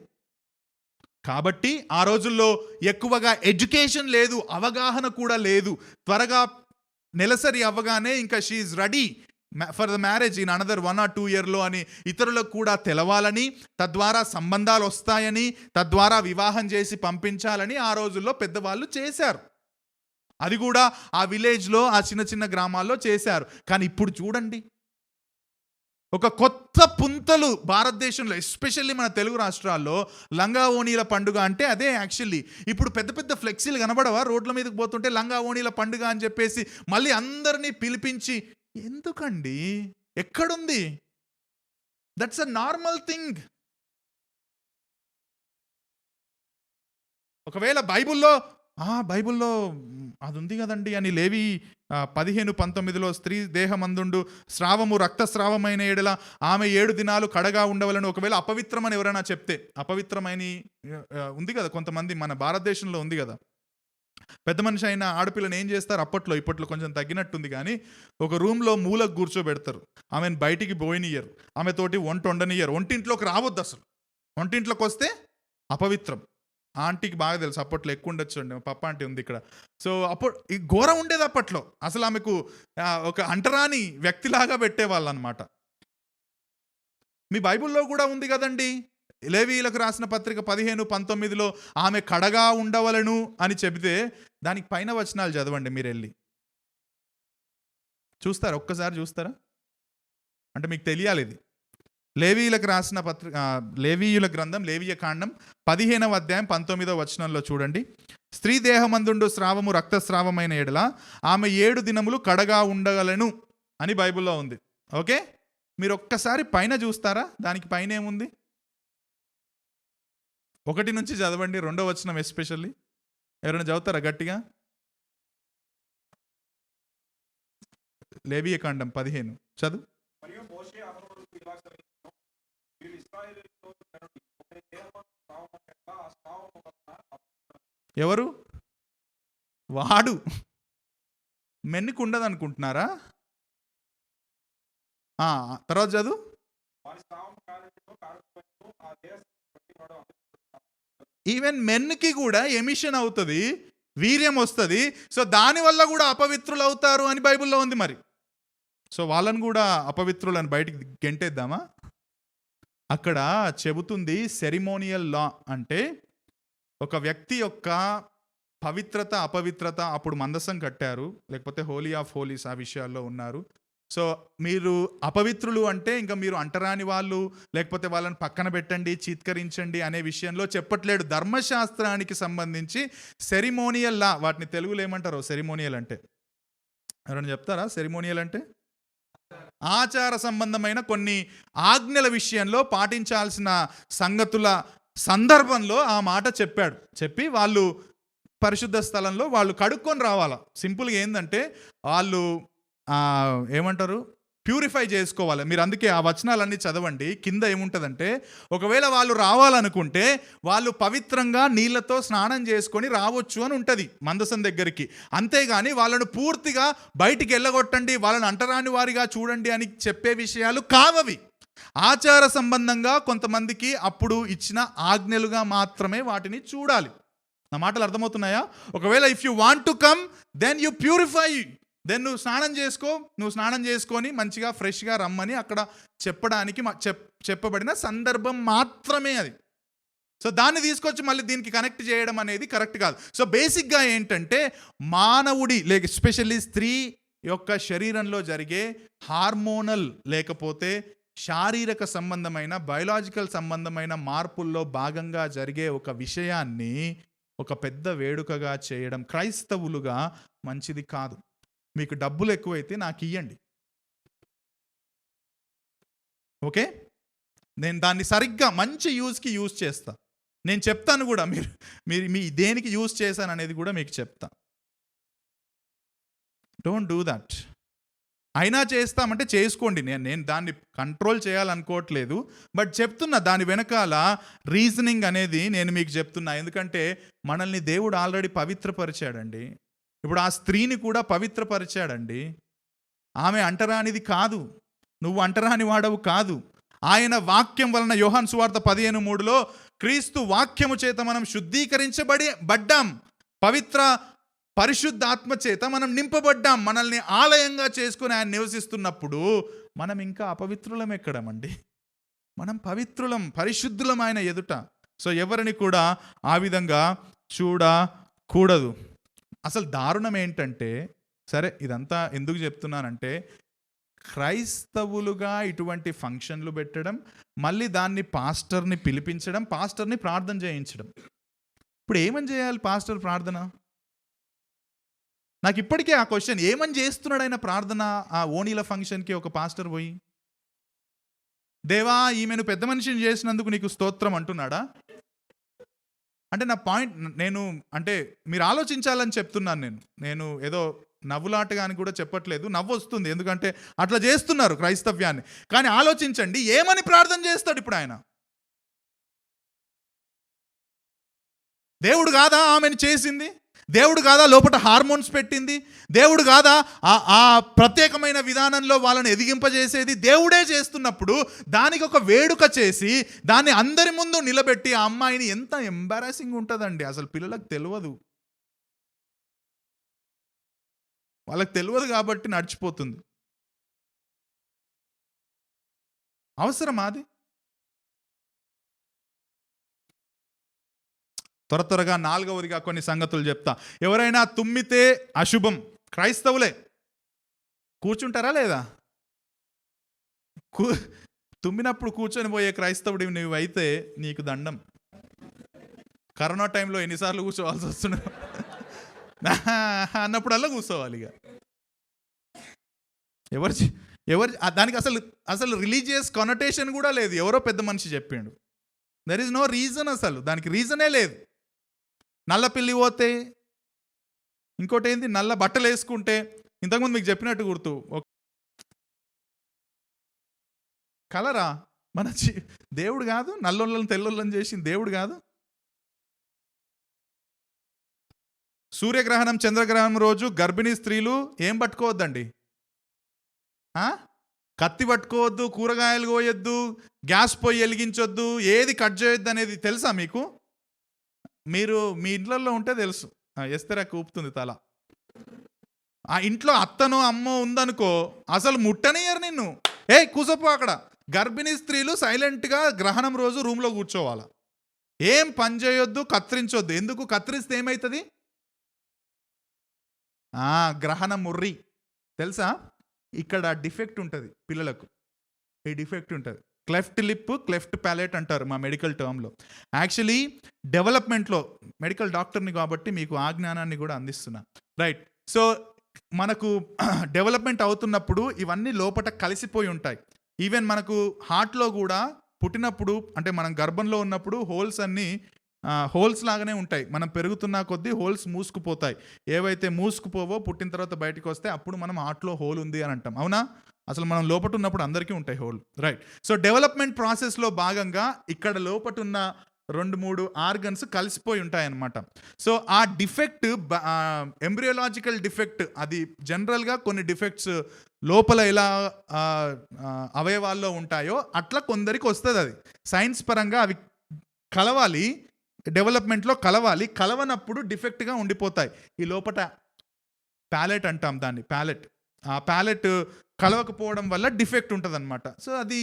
కాబట్టి ఆ రోజుల్లో ఎక్కువగా ఎడ్యుకేషన్ లేదు, అవగాహన కూడా లేదు. త్వరగా నెలసరి అవ్వగానే ఇంకా she is ready for the marriage in another 1 or 2 years అని ఇతరులకు కూడా తెలవాలని, తద్వారా సంబంధాలు వస్తాయని, తద్వారా వివాహం చేసి పంపించాలని ఆ రోజుల్లో పెద్దవాళ్ళు చేశారు. అది కూడా ఆ విలేజ్లో, ఆ చిన్న చిన్న గ్రామాల్లో చేశారు. కానీ ఇప్పుడు చూడండి, ఒక కొత్త పుంతలు భారతదేశంలో, ఎస్పెషల్లీ మన తెలుగు రాష్ట్రాల్లో లంగా ఓణీల పండుగ అంటే అదే. యాక్చువల్లీ ఇప్పుడు పెద్ద పెద్ద ఫ్లెక్సీలు కనబడవా రోడ్ల మీదకి పోతుంటే, లంగా ఓణీల పండుగ అని చెప్పేసి మళ్ళీ అందరినీ పిలిపించి, ఎందుకండి? ఎక్కడుంది? That's a normal thing. ఒకవేళ బైబిల్లో అది ఉంది కదండి అని లేవి 15:19 స్త్రీ దేహమందుండు స్రావము రక్తస్రావమైన ఎడల ఆమె 7 దినాలు కడగా ఉండవలను. ఒకవేళ అపవిత్రం అని ఎవరైనా చెప్తే, అపవిత్రమైన ఉంది కదా కొంతమంది మన భారతదేశంలో ఉంది కదా, పెద్ద మనిషి అయిన ఆడపిల్లని ఏం చేస్తారు అప్పట్లో, ఇప్పట్లో కొంచెం తగ్గినట్టుంది కానీ, ఒక రూమ్లో మూలకు కూర్చోబెడతారు, ఆమెను బయటికి పోయినియరు, ఆమెతోటి వంట వండనియరు, ఒంటింట్లోకి రావద్దు అసలు. ఒంటింట్లోకి వస్తే అపవిత్రం. ఆంటీకి బాగా తెలుసు, అప్పట్లో ఎక్కువ ఉండొచ్చు అండి, పప్ప ఆంటీ ఉంది ఇక్కడ. సో అప్పుడు ఈ ఘోరం ఉండేది అప్పట్లో. అసలు ఆమెకు ఒక అంటరాని వ్యక్తిలాగా పెట్టేవాళ్ళు అనమాట. మీ బైబిల్లో కూడా ఉంది కదండి, లేవీయులకు రాసిన పత్రిక 15:19 ఆమె కడగా ఉండవలను అని చెబితే, దానికి పైన వచనాలు చదవండి మీరు వెళ్ళి చూస్తారా, ఒక్కసారి చూస్తారా? అంటే మీకు తెలియాలి ఇది. లేవీయులకు రాసిన లేవీయుల గ్రంథం లేవీయ కాండం 15వ అధ్యాయం 19వ వచనంలో చూడండి. స్త్రీ దేహమందుండు స్రావము రక్తస్రావమైన ఎడల ఆమె 7 దినములు కడగా ఉండగలను అని బైబిల్లో ఉంది. ఓకే, మీరు ఒక్కసారి పైన చూస్తారా? దానికి పైన ఏముంది? 1 నుంచి చదవండి, 2వ వచనం ఎస్పెషల్లీ. ఎవరైనా చదువుతారా గట్టిగా? లేవీయ కాండం 15 చదువు. ఎవరు? వాడు. మెన్నుకు ఉండదు అనుకుంటున్నారా? తర్వాత చదువు. ఈవెన్ మెన్కి కూడా ఎమిషన్ అవుతుంది, వీర్యం వస్తుంది. సో దానివల్ల కూడా అపవిత్రులు అవుతారు అని బైబిల్లో ఉంది. మరి సో వాళ్ళని కూడా అపవిత్రులను బయటికి గెంటేద్దామా? అక్కడ చెబుతుంది సెరిమోనియల్ లా అంటే ఒక వ్యక్తి యొక్క పవిత్రత అపవిత్రత. అప్పుడు మందసం కట్టారు, లేకపోతే హోలీ ఆఫ్ హోలీస్ ఆ విషయాల్లో ఉన్నారు. సో మీరు అపవిత్రులు అంటే ఇంకా మీరు అంటరాని వాళ్ళు, లేకపోతే వాళ్ళని పక్కన పెట్టండి, చీత్కరించండి అనే విషయంలో చెప్పట్లేడు. ధర్మశాస్త్రానికి సంబంధించి సెరిమోనియల్ లా, వాటిని తెలుగులో ఏమంటారో సెరిమోనియల్ అంటే ఎవరైనా చెప్తారా? సెరిమోనియల్ అంటే ఆచార సంబంధమైన కొన్ని ఆజ్ఞల విషయంలో పాటించాల్సిన సంగతుల సందర్భంలో ఆ మాట చెప్పాడు. చెప్పి వాళ్ళు పరిశుద్ధ స్థలంలో వాళ్ళు కడుక్కొని రావాలా. సింపుల్గా ఏంటంటే వాళ్ళు ఏమంటారు, ప్యూరిఫై చేసుకోవాలి. మీరు అందుకే ఆ వచనాలన్నీ చదవండి. కింద ఏముంటుందంటే, ఒకవేళ వాళ్ళు రావాలనుకుంటే వాళ్ళు పవిత్రంగా నీళ్ళతో స్నానం చేసుకొని రావచ్చు అని ఉంటుంది మందసం దగ్గరికి. అంతేగాని వాళ్ళను పూర్తిగా బయటికి వెళ్ళగొట్టండి, వాళ్ళని అంటరాని వారిగా చూడండి అని చెప్పే విషయాలు కావవి. ఆచార సంబంధంగా కొంతమందికి అప్పుడు ఇచ్చిన ఆజ్ఞలుగా మాత్రమే వాటిని చూడాలి. నా మాటలు అర్థమవుతున్నాయా? ఒకవేళ if you want to come then you purify, then నువ్వు స్నానం చేసుకొని మంచిగా ఫ్రెష్గా రమ్మని అక్కడ చెప్పడానికి చెప్పబడిన సందర్భం మాత్రమే అది. సో దాన్ని తీసుకొచ్చి మళ్ళీ దీనికి కనెక్ట్ చేయడం అనేది కరెక్ట్ కాదు. సో బేసిక్గా ఏంటంటే, మానవుడి లేక ఎస్పెషల్లీ స్త్రీ యొక్క శరీరంలో జరిగే హార్మోనల్ లేకపోతే శారీరక సంబంధమైన బయోలాజికల్ సంబంధమైన మార్పుల్లో భాగంగా జరిగే ఒక విషయాన్ని ఒక పెద్ద వేడుకగా చేయడం క్రైస్తవులుగా మంచిది కాదు. మీకు డబ్బులు ఎక్కువైతే నాకు ఇవ్వండి, ఓకే, నేను దాన్ని సరిగ్గా మంచి యూజ్కి యూజ్ చేస్తా. నేను చెప్తాను కూడా, మీరు మీ దేనికి యూజ్ చేశాను అనేది కూడా మీకు చెప్తా. Don't do that. అయినా చేస్తామంటే చేసుకోండి, నేను దాన్ని కంట్రోల్ చేయాలనుకోవట్లేదు. బట్ చెప్తున్నా, దాని వెనకాల రీజనింగ్ అనేది నేను మీకు చెప్తున్నా. ఎందుకంటే మనల్ని దేవుడు ఆల్రెడీ పవిత్రపరిచాడండి. ఇప్పుడు ఆ స్త్రీని కూడా పవిత్రపరిచాడండి. ఆమె అంటరానిది కాదు, నువ్వు అంటరాని వాడవు కాదు. ఆయన వాక్యం వలన యోహాను సువార్త 15:3 క్రీస్తు వాక్యము చేత మనం శుద్ధీకరించబడ్డాం, పవిత్ర పరిశుద్ధాత్మ చేత మనం నింపబడ్డాం. మనల్ని ఆలయంగా చేసుకుని ఆయన నివసిస్తున్నప్పుడు మనం ఇంకా అపవిత్రులం ఎక్కడమండి? మనం పవిత్రులం, పరిశుద్ధులం ఆయన ఎదుట. సో ఎవరిని కూడా ఆ విధంగా చూడకూడదు. అసలు దారుణం ఏంటంటే, సరే ఇదంతా ఎందుకు చెప్తున్నానంటే, క్రైస్తవులుగా ఇటువంటి ఫంక్షన్లు పెట్టడం, మళ్ళీ దాన్ని పాస్టర్ని పిలిపించడం, పాస్టర్ని ప్రార్థన చేయించడం. ఇప్పుడు ఏమని చేయాలి పాస్టర్ ప్రార్థన? నాకు ఇప్పటికే ఆ క్వశ్చన్, ఏమని చేస్తున్నాడు ఆయన ప్రార్థన ఆ ఓణీల ఫంక్షన్కి ఒక పాస్టర్ పోయి? దేవా ఈమెను పెద్ద మనిషిని చేసినందుకు నీకు స్తోత్రం అంటున్నాడా? అంటే నా పాయింట్, నేను అంటే మీరు ఆలోచించాలని చెప్తున్నాను. నేను ఏదో నవ్వులాటగా అని కూడా చెప్పట్లేదు, నవ్వు వస్తుంది ఎందుకంటే అట్లా చేస్తున్నారు క్రైస్తవ్యాన్ని. కానీ ఆలోచించండి, ఏమని ప్రార్థన చేస్తాడు ఇప్పుడు ఆయన? దేవుడు కాదా ఆమెను చేసింది? దేవుడు కాదా లోపల హార్మోన్స్ పెట్టింది? దేవుడు కాదా ఆ ప్రత్యేకమైన విధానంలో వాళ్ళని ఎదిగింపజేసేది? దేవుడే చేస్తున్నప్పుడు దానికి ఒక వేడుక చేసి దాన్ని అందరి ముందు నిలబెట్టి ఆ అమ్మాయిని, ఎంత ఎంబారాసింగ్ ఉంటుందండి అసలు. పిల్లలకు తెలియదు, వాళ్ళకి తెలియదు కాబట్టి నడిచిపోతుంది. అవసరమా అది? త్వరగా 4వదిగా కొన్ని సంగతులు చెప్తా. ఎవరైనా తుమ్మితే అశుభం, క్రైస్తవులే కూర్చుంటారా లేదా? తుమ్మినప్పుడు కూర్చొని పోయే క్రైస్తవుడి నువ్వు అయితే నీకు దండం. కరోనా టైంలో ఎన్నిసార్లు కూర్చోవాల్సి వస్తున్నావు అన్నప్పుడల్లా కూర్చోవాలి. ఇక ఎవరు దానికి అసలు రిలీజియస్ కొనటేషన్ కూడా లేదు, ఎవరో పెద్ద మనిషి చెప్పిండు. దెర్ ఈజ్ నో రీజన్, అసలు దానికి రీజనే లేదు. నల్ల పిల్లి పోతే, ఇంకోటి ఏంది, నల్ల బట్టలు వేసుకుంటే, ఇంతకుముందు మీకు చెప్పినట్టు గుర్తు, కలరా మన దేవుడు కాదు, నల్లోళ్ళని తెల్లోళ్ళని చేసింది దేవుడు కాదు. సూర్యగ్రహణం చంద్రగ్రహణం రోజు గర్భిణీ స్త్రీలు ఏం పట్టుకోవద్దండి? కత్తి పట్టుకోవద్దు, కూరగాయలు కోయొద్దు, గ్యాస్ పొయ్యి వెలిగించొద్దు, ఏది కట్ చేయొద్దు అనేది తెలుసా మీకు? మీరు మీ ఇంట్లో ఉంటే తెలుసు. ఎస్తరా కూపుతుంది తల. ఆ ఇంట్లో అత్తనో అమ్మో ఉందనుకో అసలు ముట్టనియరు నిన్ను. కూసపో అక్కడ. గర్భిణీ స్త్రీలు సైలెంట్గా గ్రహణం రోజు రూమ్లో కూర్చోవాలా, ఏం పని చేయొద్దు, కత్తిరించొద్దు. ఎందుకు? కత్తిరిస్తే ఏమవుతుంది? గ్రహణ ముర్రి తెలుసా? ఇక్కడ డిఫెక్ట్ ఉంటుంది పిల్లలకు, ఈ డిఫెక్ట్ ఉంటుంది. క్లెఫ్ట్ లిప్, క్లెఫ్ట్ ప్యాలెట్ అంటారు మా మెడికల్ టర్మ్లో. యాక్చువల్లీ డెవలప్మెంట్లో మెడికల్ డాక్టర్ని కాబట్టి మీకు ఆ జ్ఞానాన్ని కూడా అందిస్తున్నా. రైట్. సో మనకు డెవలప్మెంట్ అవుతున్నప్పుడు ఇవన్నీ లోపల కలిసిపోయి ఉంటాయి. ఈవెన్ మనకు హార్ట్లో కూడా పుట్టినప్పుడు, అంటే మనం గర్భంలో ఉన్నప్పుడు హోల్స్ అన్నీ హోల్స్ లాగానే ఉంటాయి. మనం పెరుగుతున్న కొద్దీ హోల్స్ మూసుకుపోతాయి. ఏవైతే మూసుకుపోవో పుట్టిన తర్వాత బయటకు వస్తే అప్పుడు మనం హార్ట్లో హోల్ ఉంది అని అంటాం. అవునా? అసలు మనం లోపట ఉన్నప్పుడు అందరికీ ఉంటాయి హోల్. రైట్. సో డెవలప్మెంట్ ప్రాసెస్లో భాగంగా ఇక్కడ లోపట ఉన్న 2-3 ఆర్గన్స్ కలిసిపోయి ఉంటాయి అన్నమాట. సో ఆ డిఫెక్ట్, ఎంబ్రియోలాజికల్ డిఫెక్ట్, అది జనరల్గా కొన్ని డిఫెక్ట్స్ లోపల ఎలా అవయవాల్లో ఉంటాయో అట్లా కొందరికి వస్తుంది. అది సైన్స్ పరంగా అవి కలవాలి, డెవలప్మెంట్లో కలవాలి. కలవనప్పుడు డిఫెక్ట్గా ఉండిపోతాయి. ఈ లోపట ప్యాలెట్ అంటాం దాన్ని, ప్యాలెట్. ఆ ప్యాలెట్ కలవకపోవడం వల్ల డిఫెక్ట్ ఉంటుంది అనమాట. సో అది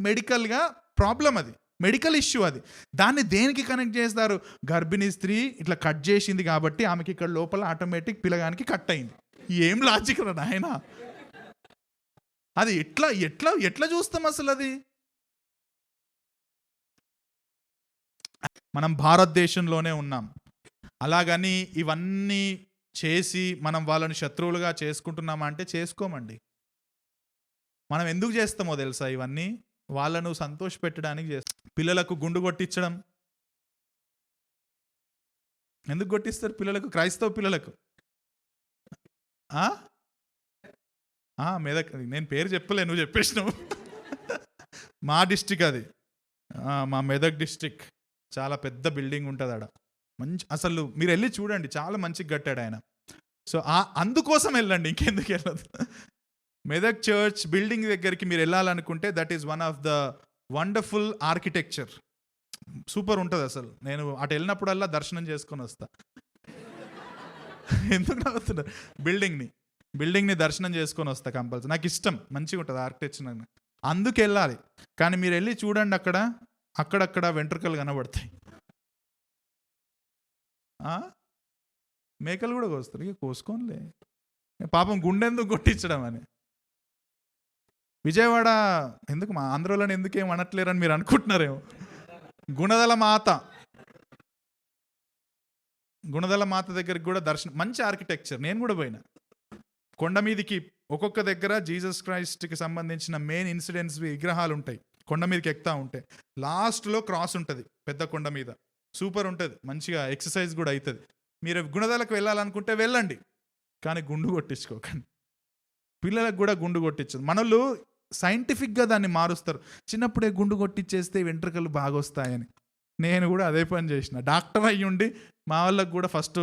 మెడికల్గా ప్రాబ్లం, అది మెడికల్ ఇష్యూ. అది దాన్ని దేనికి కనెక్ట్ చేస్తారు? గర్భిణీ స్త్రీ ఇట్లా కట్ చేసింది కాబట్టి ఆమెకి ఇక్కడ లోపల ఆటోమేటిక్ పిల్లగానికి కట్ అయింది. ఏం లాజిక్ రా నాయన? అది ఎట్లా ఎట్లా ఎట్లా చూస్తాం అసలు? అది మనం భారతదేశంలోనే ఉన్నాం, అలాగని ఇవన్నీ చేసి మనం వాళ్ళని శత్రువులుగా చేసుకుంటున్నామా అంటే చేసుకోమండి. మనం ఎందుకు చేస్తామో తెలుసా? ఇవన్నీ వాళ్ళను సంతోష పెట్టడానికి చేస్తాం. పిల్లలకు గుండు కొట్టించడం ఎందుకు కొట్టిస్తారు పిల్లలకు? క్రైస్తవ పిల్లలకు మెదక్, నేను పేరు చెప్పలే, నువ్వు చెప్పేసినావు. మా డిస్టిక్ అది, మా మెదక్ డిస్టిక్. చాలా పెద్ద బిల్డింగ్ ఉంటుంది ఆడ, మంచి. అసలు మీరు వెళ్ళి చూడండి, చాలా మంచిగా కట్టాడు ఆయన. సో అందుకోసం వెళ్ళండి, ఇంకెందుకు వెళ్ళదు. మెదక్ చర్చ్ బిల్డింగ్ దగ్గరికి మీరు వెళ్ళాలనుకుంటే that is one of the wonderful architecture. Super ఉంటుంది అసలు. నేను అటు వెళ్ళినప్పుడల్లా దర్శనం చేసుకొని వస్తా. ఎందుకు నవ్వుతున్నారు? బిల్డింగ్ని దర్శనం చేసుకొని వస్తా కంపల్సరీ. నాకు ఇష్టం, మంచిగా ఉంటుంది ఆర్కిటెక్చర్, అందుకు వెళ్ళాలి. కానీ మీరు వెళ్ళి చూడండి, అక్కడక్కడ వెంట్రుకలు కనబడతాయి. మేకలు కూడా కోస్తారు. ఇక కోసుకోనిలే, పాపం గుండెందుకు కొట్టించడం అని. విజయవాడ ఎందుకు మా ఆంధ్రలోనే ఎందుకేం అనట్లేరని మీరు అనుకుంటున్నారేమో. గుణదల మాత, గుణదల మాత దగ్గరికి కూడా దర్శనం, మంచి ఆర్కిటెక్చర్. నేను కూడా పోయినా. కొండ మీదకి ఒక్కొక్క దగ్గర జీసస్ క్రైస్ట్కి సంబంధించిన మెయిన్ ఇన్సిడెంట్స్ విగ్రహాలు ఉంటాయి. కొండ మీదకి ఎక్కుతా ఉంటే లాస్ట్లో క్రాస్ ఉంటుంది పెద్ద కొండ మీద. సూపర్ ఉంటుంది, మంచిగా ఎక్సర్సైజ్ కూడా అవుతుంది. మీరు గుణదలకు వెళ్ళాలనుకుంటే వెళ్ళండి, కానీ గుండు కొట్టించుకోకండి. పిల్లలకు కూడా గుండు కొట్టించదు. మనోళ్ళు సైంటిఫిక్గా దాన్ని మారుస్తారు. చిన్నప్పుడే గుండు కొట్టించేస్తే వెంట్రుకలు బాగా వస్తాయని. నేను కూడా అదే పని చేసిన. డాక్టర్ అయ్యి ఉండి మా వాళ్ళకు కూడా ఫస్ట్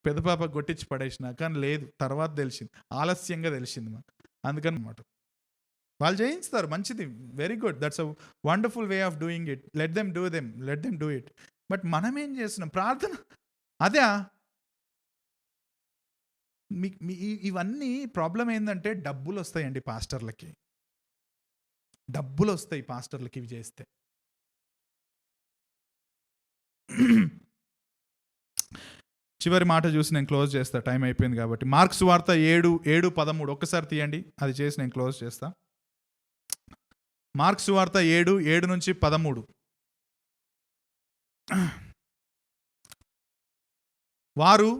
పెద్ద పాపకు కొట్టించి పడేసిన, కానీ లేదు, తర్వాత తెలిసింది, ఆలస్యంగా తెలిసింది మాకు. అందుకని అన్నమాట వాళ్ళు చేయిస్తారు, మంచిది, very good, that's a wonderful way of doing it. Let them do it. But మనం ఏం చేస్తున్నాం? ప్రార్థన అదే. ఇవన్నీ ప్రాబ్లం ఏంటంటే డబ్బులు వస్తాయండి పాస్టర్లకి, డబ్బులు వస్తాయి పాస్టర్లకి ఇవి చేస్తే. చివరి మాట చూసి నేను క్లోజ్ చేస్తా, టైం అయిపోయింది కాబట్టి. మార్క్స్ వార్త 7:13 ఒక్కసారి తీయండి, అది చేసి నేను క్లోజ్ చేస్తా. మార్క్స్ వార్త 7:7-13. వారు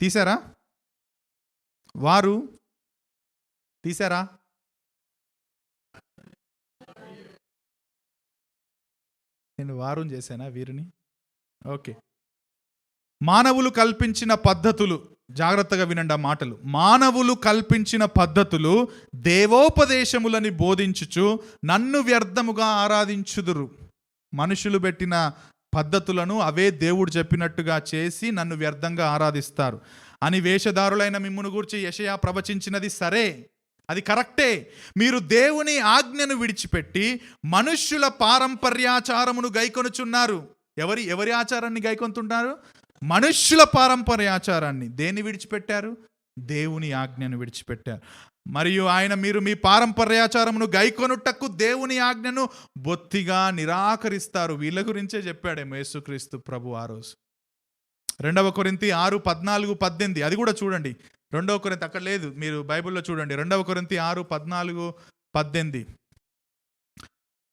తీసారా? నేను వారం చేశానా వీరిని? ఓకే. మానవులు కల్పించిన పద్ధతులు, జాగ్రత్తగా వినండి ఆ మాటలు. మానవులు కల్పించిన పద్ధతులు దేవోపదేశములని బోధించుచు నన్ను వ్యర్థముగా ఆరాధించుదురు. మనుషులు పెట్టిన పద్ధతులను అవే దేవుడు చెప్పినట్టుగా చేసి నన్ను వ్యర్థంగా ఆరాధిస్తారు అని వేషధారులైన మిమ్మును గూర్చి యెషయా ప్రవచించినది సరే, అది కరెక్టే. మీరు దేవుని ఆజ్ఞను విడిచిపెట్టి మనుష్యుల పారంపర్యాచారమును గైకొనుచున్నారు. ఎవరి ఆచారాన్ని గైకొంటున్నారు? మనుష్యుల పారంపర్యాచారాన్ని. దేన్ని విడిచిపెట్టారు? దేవుని ఆజ్ఞను విడిచిపెట్టారు. మరియు మీరు మీ పారంపర్యాచారమును గైకొనుటకు దేవుని ఆజ్ఞను బొత్తిగా నిరాకరిస్తారు. వీళ్ళ గురించే చెప్పాడేమో యేసుక్రీస్తు ప్రభు ఆ రోజు. 2 కొరింథీ 6:14-18 అది కూడా చూడండి. 2 కొరింథీ అక్కడ లేదు, మీరు బైబిల్లో చూడండి. 2 కొరింథీ 6:14-18.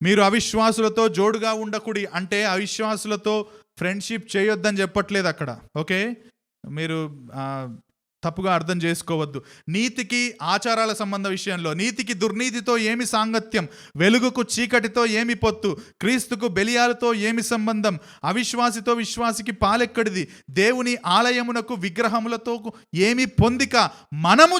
మీరు అవిశ్వాసులతో జోడుగా ఉండకుడి అంటే అవిశ్వాసులతో ఫ్రెండ్షిప్ చేయొద్దని చెప్పట్లేదు అక్కడ. ఓకే, మీరు తప్పుగా అర్థం చేసుకోవద్దు. నీతికి ఆచారాల సంబంధ విషయంలో నీతికి దుర్నీతితో ఏమి సాంగత్యం, వెలుగుకు చీకటితో ఏమి పొత్తు, క్రీస్తుకు బెలియాలతో ఏమి సంబంధం, అవిశ్వాసితో విశ్వాసికి పాలెక్కడిది, దేవుని ఆలయమునకు విగ్రహములతో ఏమి పొందిక, మనము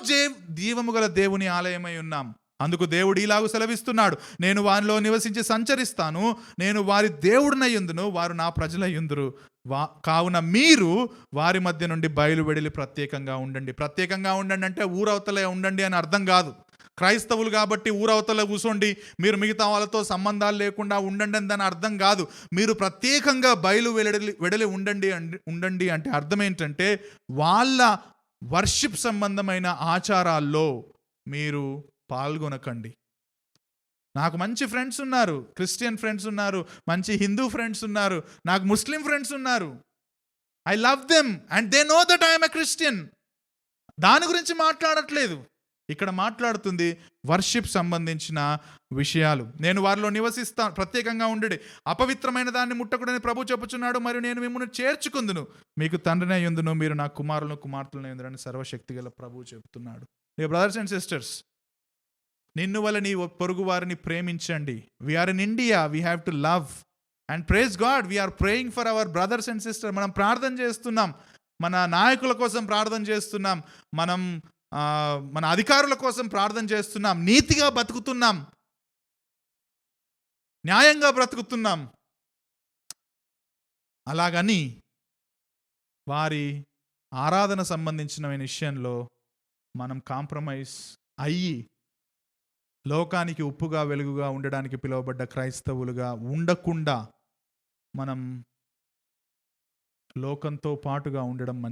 జీవము గల దేవుని ఆలయమై ఉన్నాం. అందుకు దేవుడు ఇలాగూ సెలవిస్తున్నాడు, నేను వారిలో నివసించి సంచరిస్తాను, నేను వారి దేవుడినయ్యుందును, వారు నా ప్రజలయ్యుందురు. కావున మీరు వారి మధ్య నుండి బయలువెడలి ప్రత్యేకంగా ఉండండి. ప్రత్యేకంగా ఉండండి అంటే ఊరవతలే ఉండండి అని అర్థం కాదు. క్రైస్తవులు కాబట్టి ఊరవతల కూర్చోండి, మీరు మిగతా వాళ్ళతో సంబంధాలు లేకుండా ఉండండి అని దాని అర్థం కాదు. మీరు ప్రత్యేకంగా వెడలి ఉండండి అంటే అర్థం ఏంటంటే వాళ్ళ వర్షిప్ సంబంధమైన ఆచారాల్లో మీరు పాల్గొనకండి. నాకు మంచి ఫ్రెండ్స్ ఉన్నారు, క్రిస్టియన్ ఫ్రెండ్స్ ఉన్నారు, మంచి హిందూ ఫ్రెండ్స్ ఉన్నారు, నాకు ముస్లిం ఫ్రెండ్స్ ఉన్నారు. I love them and they know that I'm a Christian. దాని గురించి మాట్లాడట్లేదు ఇక్కడ, మాట్లాడుతుంది వర్షిప్ సంబంధించిన విషయాలు. నేను వారిలో నివసిస్తాను, ప్రత్యేకంగా ఉండేది, అపవిత్రమైన దాన్ని ముట్టకూడని ప్రభు చెప్పుచున్నాడు. మరియు నేను మిమ్మల్ని చేర్చుకుందును, మీకు తండ్రిని అయ్యుందును, మీరు నా కుమారులను కుమార్తెలను అయ్యుందురని సర్వశక్తి గల ప్రభు చెప్తున్నాడు. బ్రదర్స్ అండ్ సిస్టర్స్, నిన్ను వల్ల నీ పొరుగు వారిని ప్రేమించండి. We are in India, we have to love and praise God. We are praying for our brothers and sister. మనం ప్రార్థన చేస్తున్నాం, మన నాయకుల కోసం ప్రార్థన చేస్తున్నాం, మనం మన అధికారుల కోసం ప్రార్థన చేస్తున్నాం, నీతిగా బతుకుతున్నాం, న్యాయంగా బ్రతుకుతున్నాం. అలాగని వారి ఆరాధన సంబంధించిన విషయంలో మనం కాంప్రమైజ్ అయ్యి లోకానికి ఉప్పుగా వెలుగుగా ఉండడానికి పిలువబడ్డ క్రైస్తవులుగా ఉండకుండా మనం లోకంతో పాటుగా ఉండడం మంచిది.